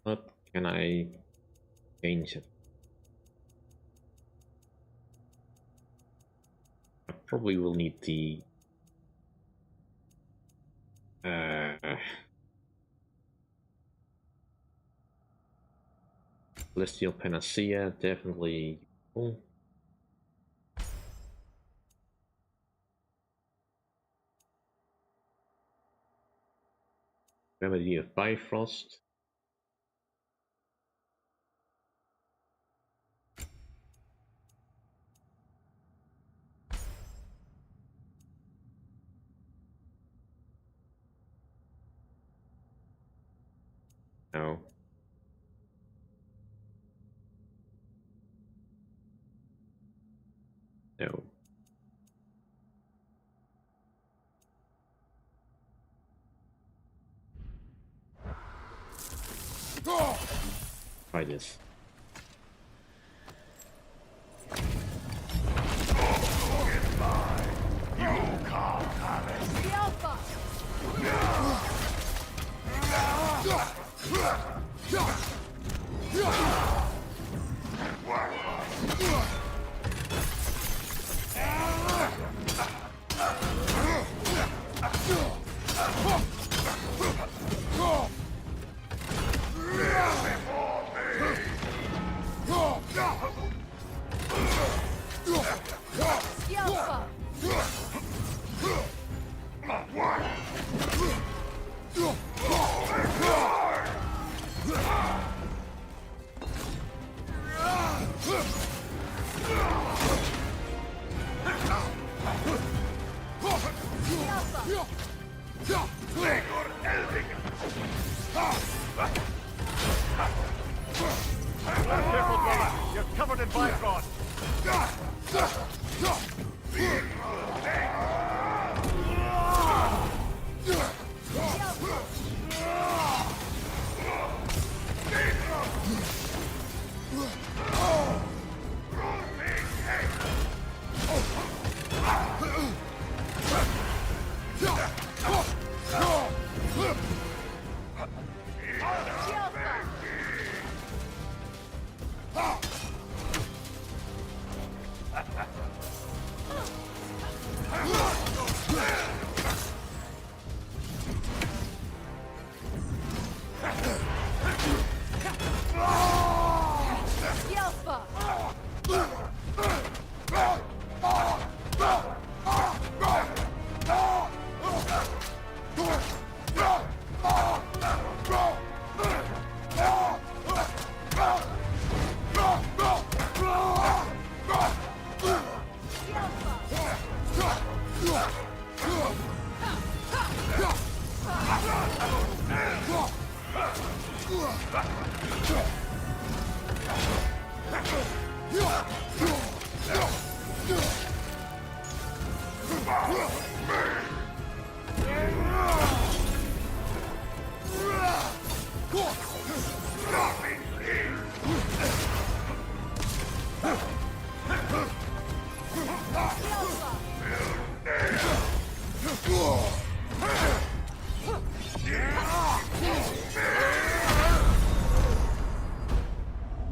What can I change it? I probably will need the Celestial Panacea, definitely. Oh. Remedy of Bifrost. No. No. Try this. covered in Bifrost.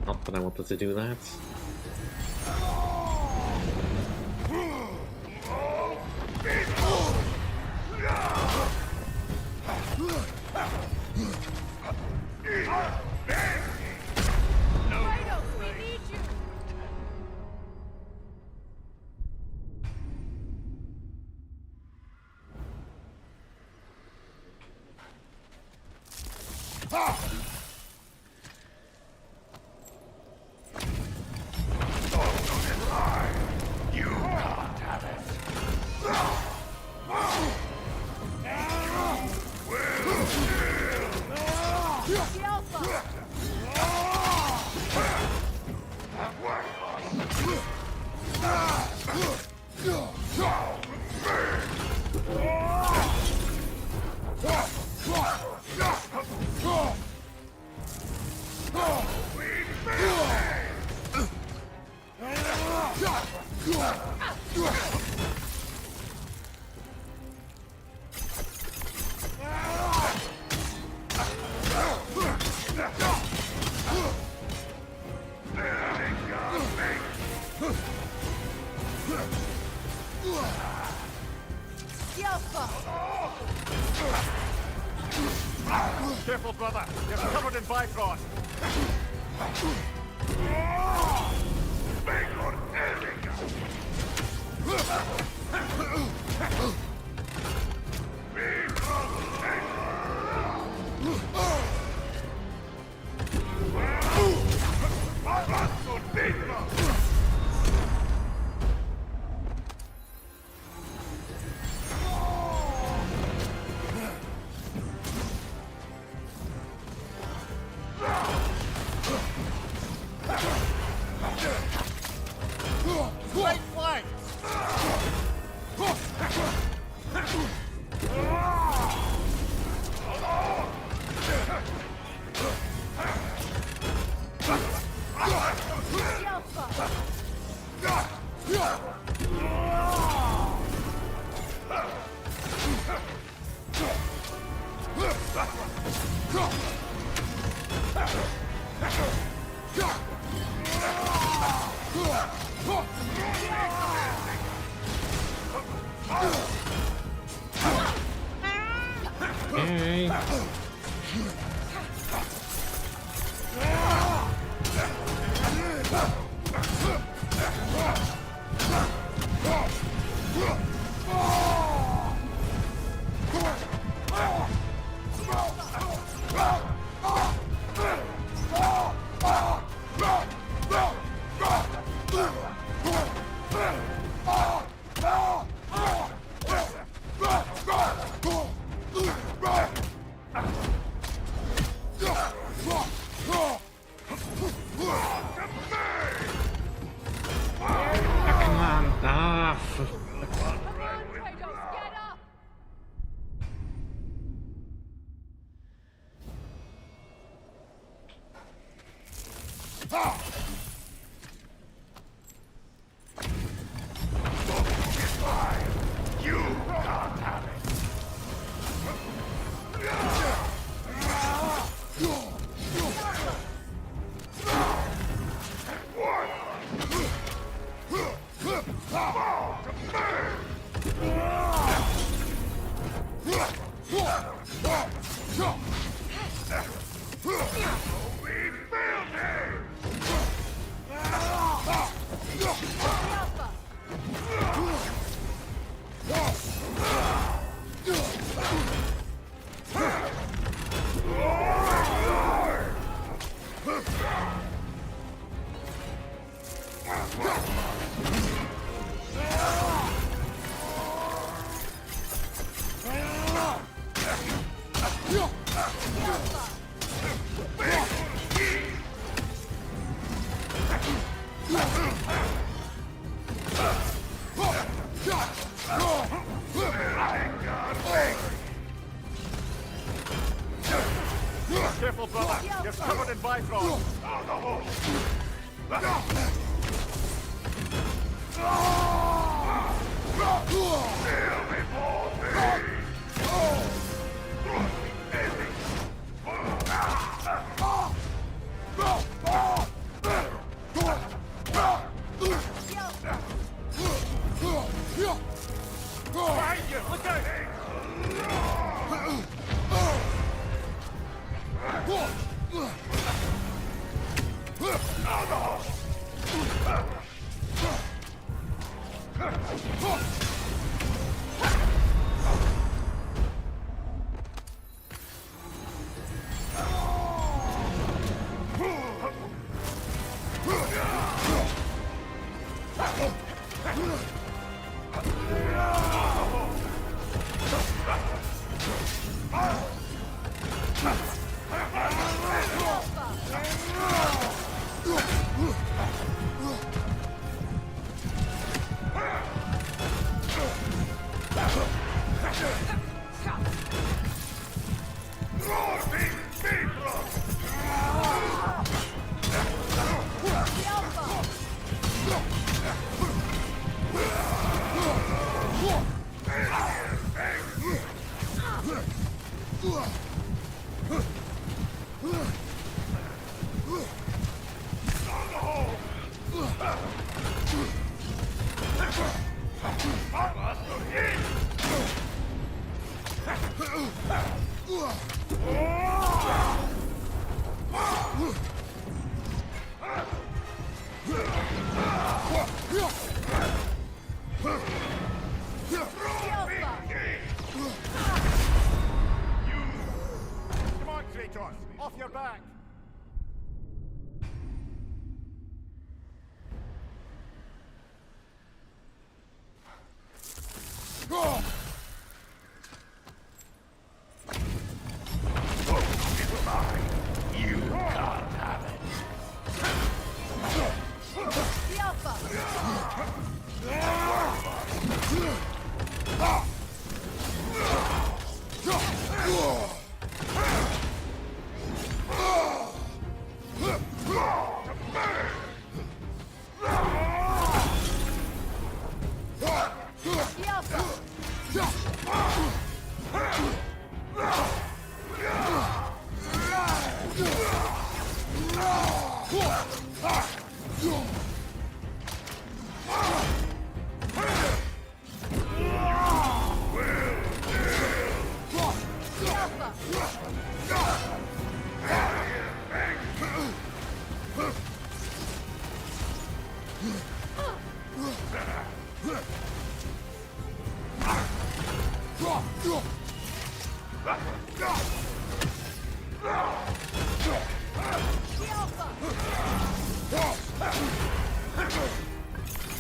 Not that I wanted to do that. Careful, brother. You're covered in Bifrost. Right flank! Hey. You can't have it. Careful, brother. You're covered in Bifrost. Look out! Off your back! You can't have it.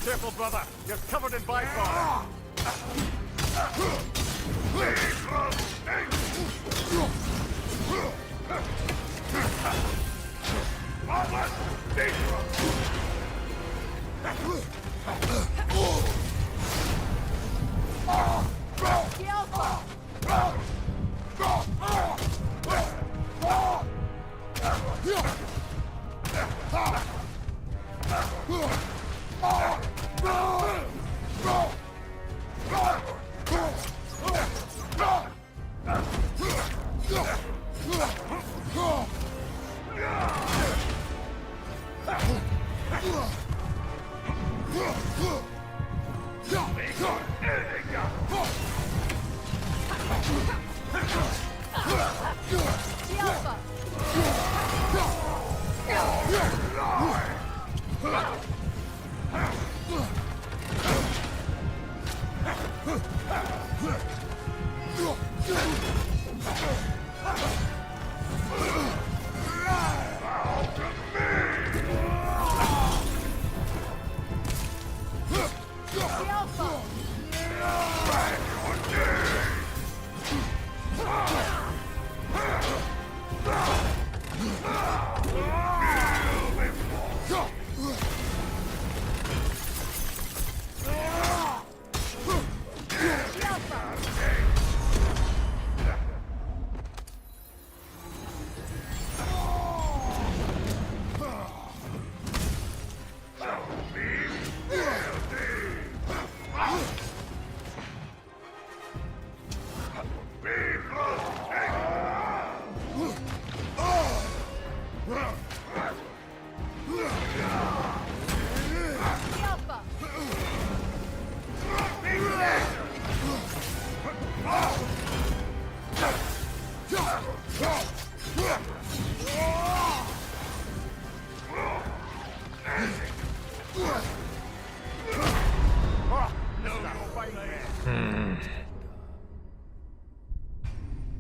Careful, brother. You're covered in Bifrost.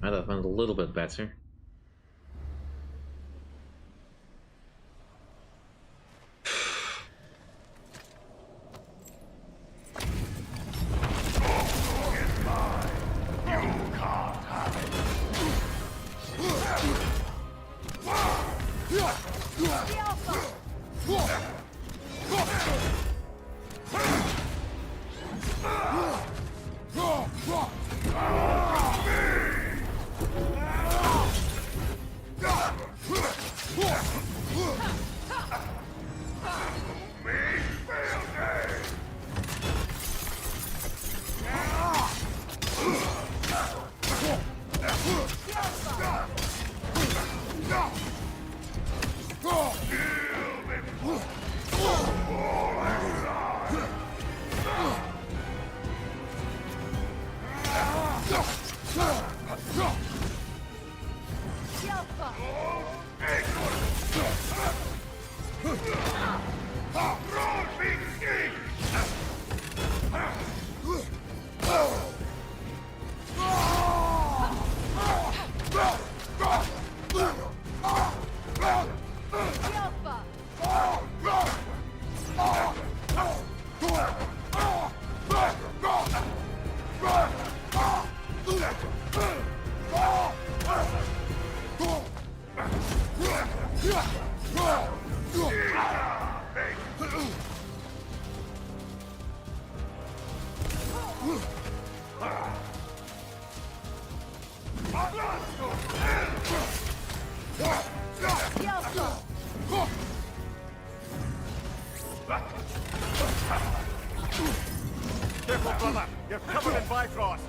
Might have went a little bit better. Careful, brother! You're covered in Bifrost!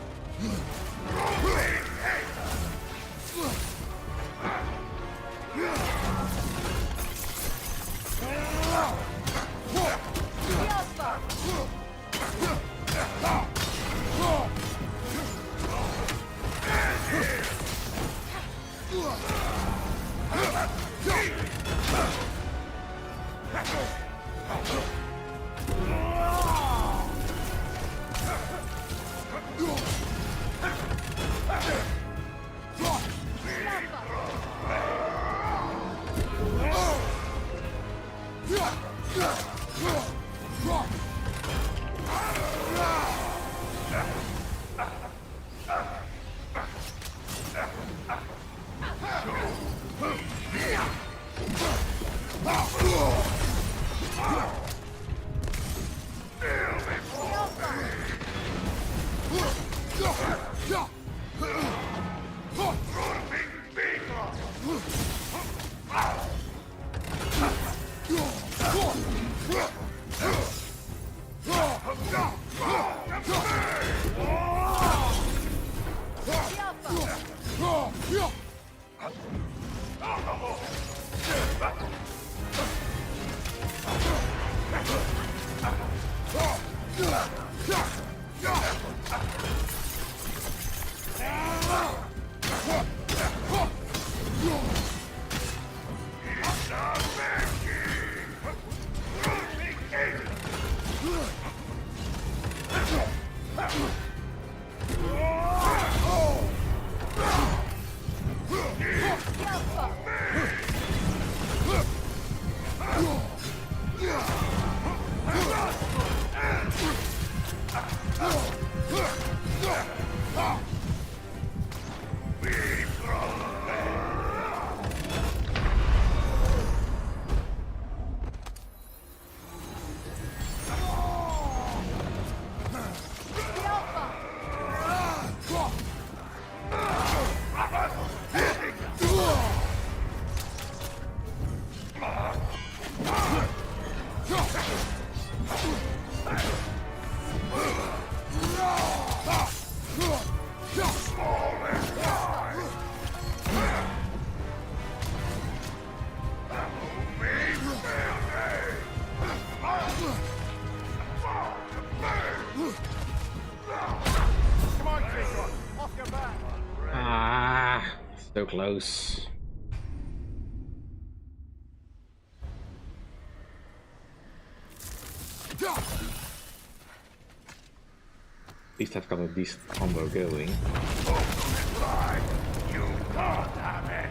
So close. At least I've got a decent combo going. You can't have it!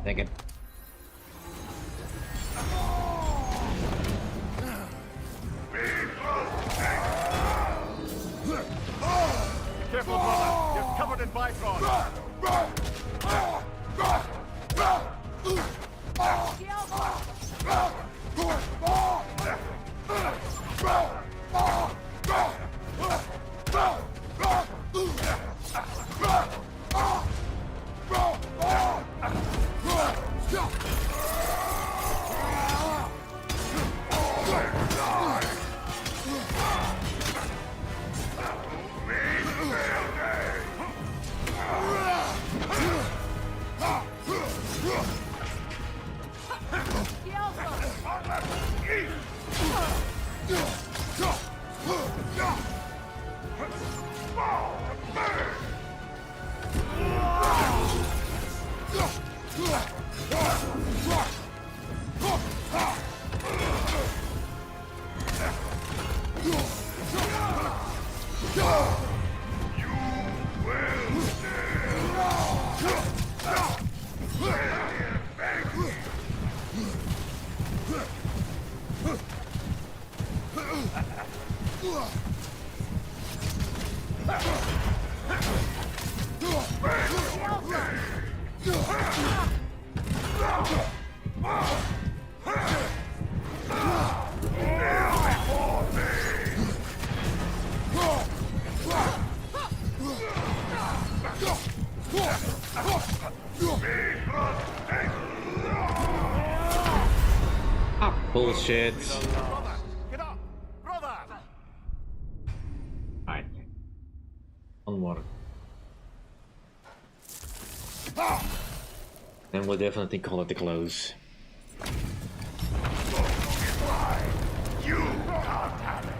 Dang it. Careful, brother. You're covered in Bifrost. Bullshit. Get up, brother! Alright. One more. Then we'll definitely call it the close. You can't have it!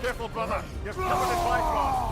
Careful, brother. You're covered in Bifrost.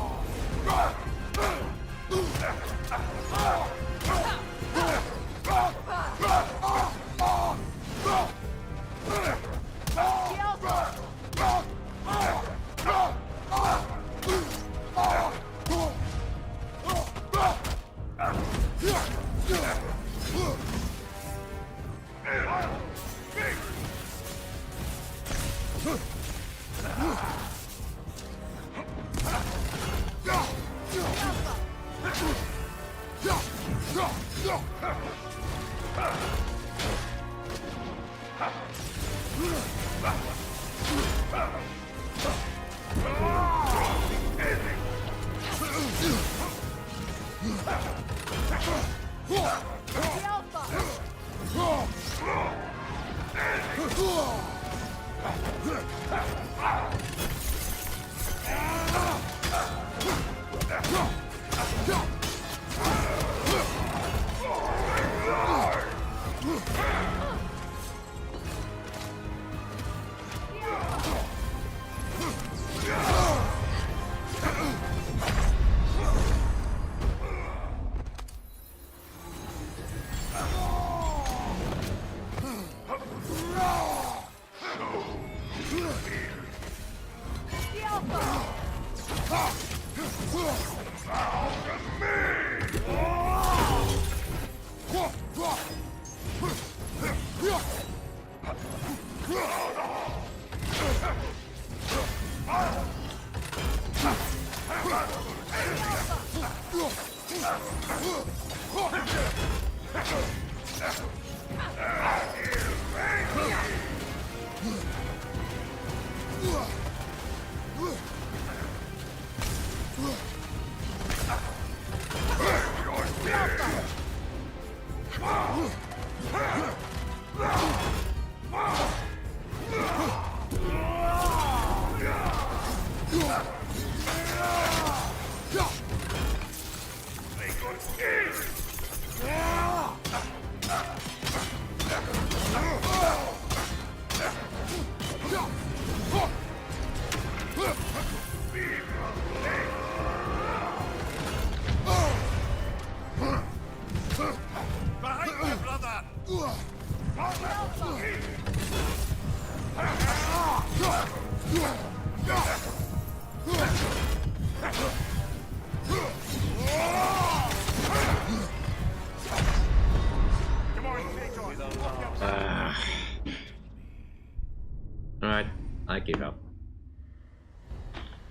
Alright, I give up.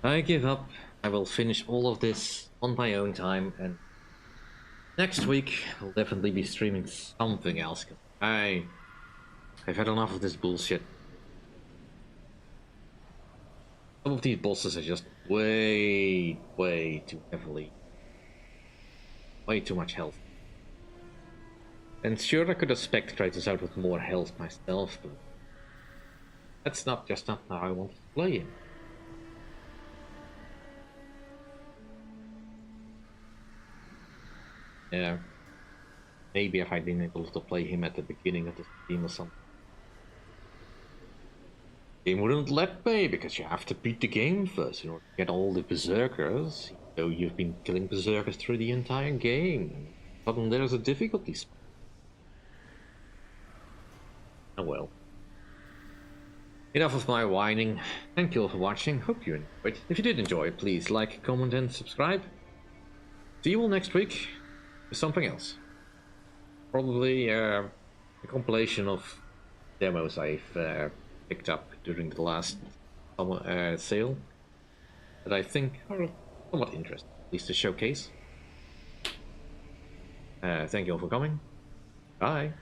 I give up. I will finish all of this on my own time, and next week I'll definitely be streaming something else. I've had enough of this bullshit. Some of these bosses are just way too heavily. Way too much health. And sure, I could have spec'd Kratos out with more health myself, but that's just not how I want to play him. Yeah. Maybe if I'd been able to play him at the beginning of the stream or something. Game wouldn't let me, because you have to beat the game first in order to get all the berserkers. So you've been killing berserkers through the entire game. Suddenly there's a difficulty spot. Oh well. Enough of my whining. Thank you all for watching. Hope you enjoyed. If you did enjoy, please like, comment and subscribe. See you all next week with something else. Probably a compilation of demos I've picked up during the last sale that I think are somewhat interesting, at least to showcase. Thank you all for coming. Bye.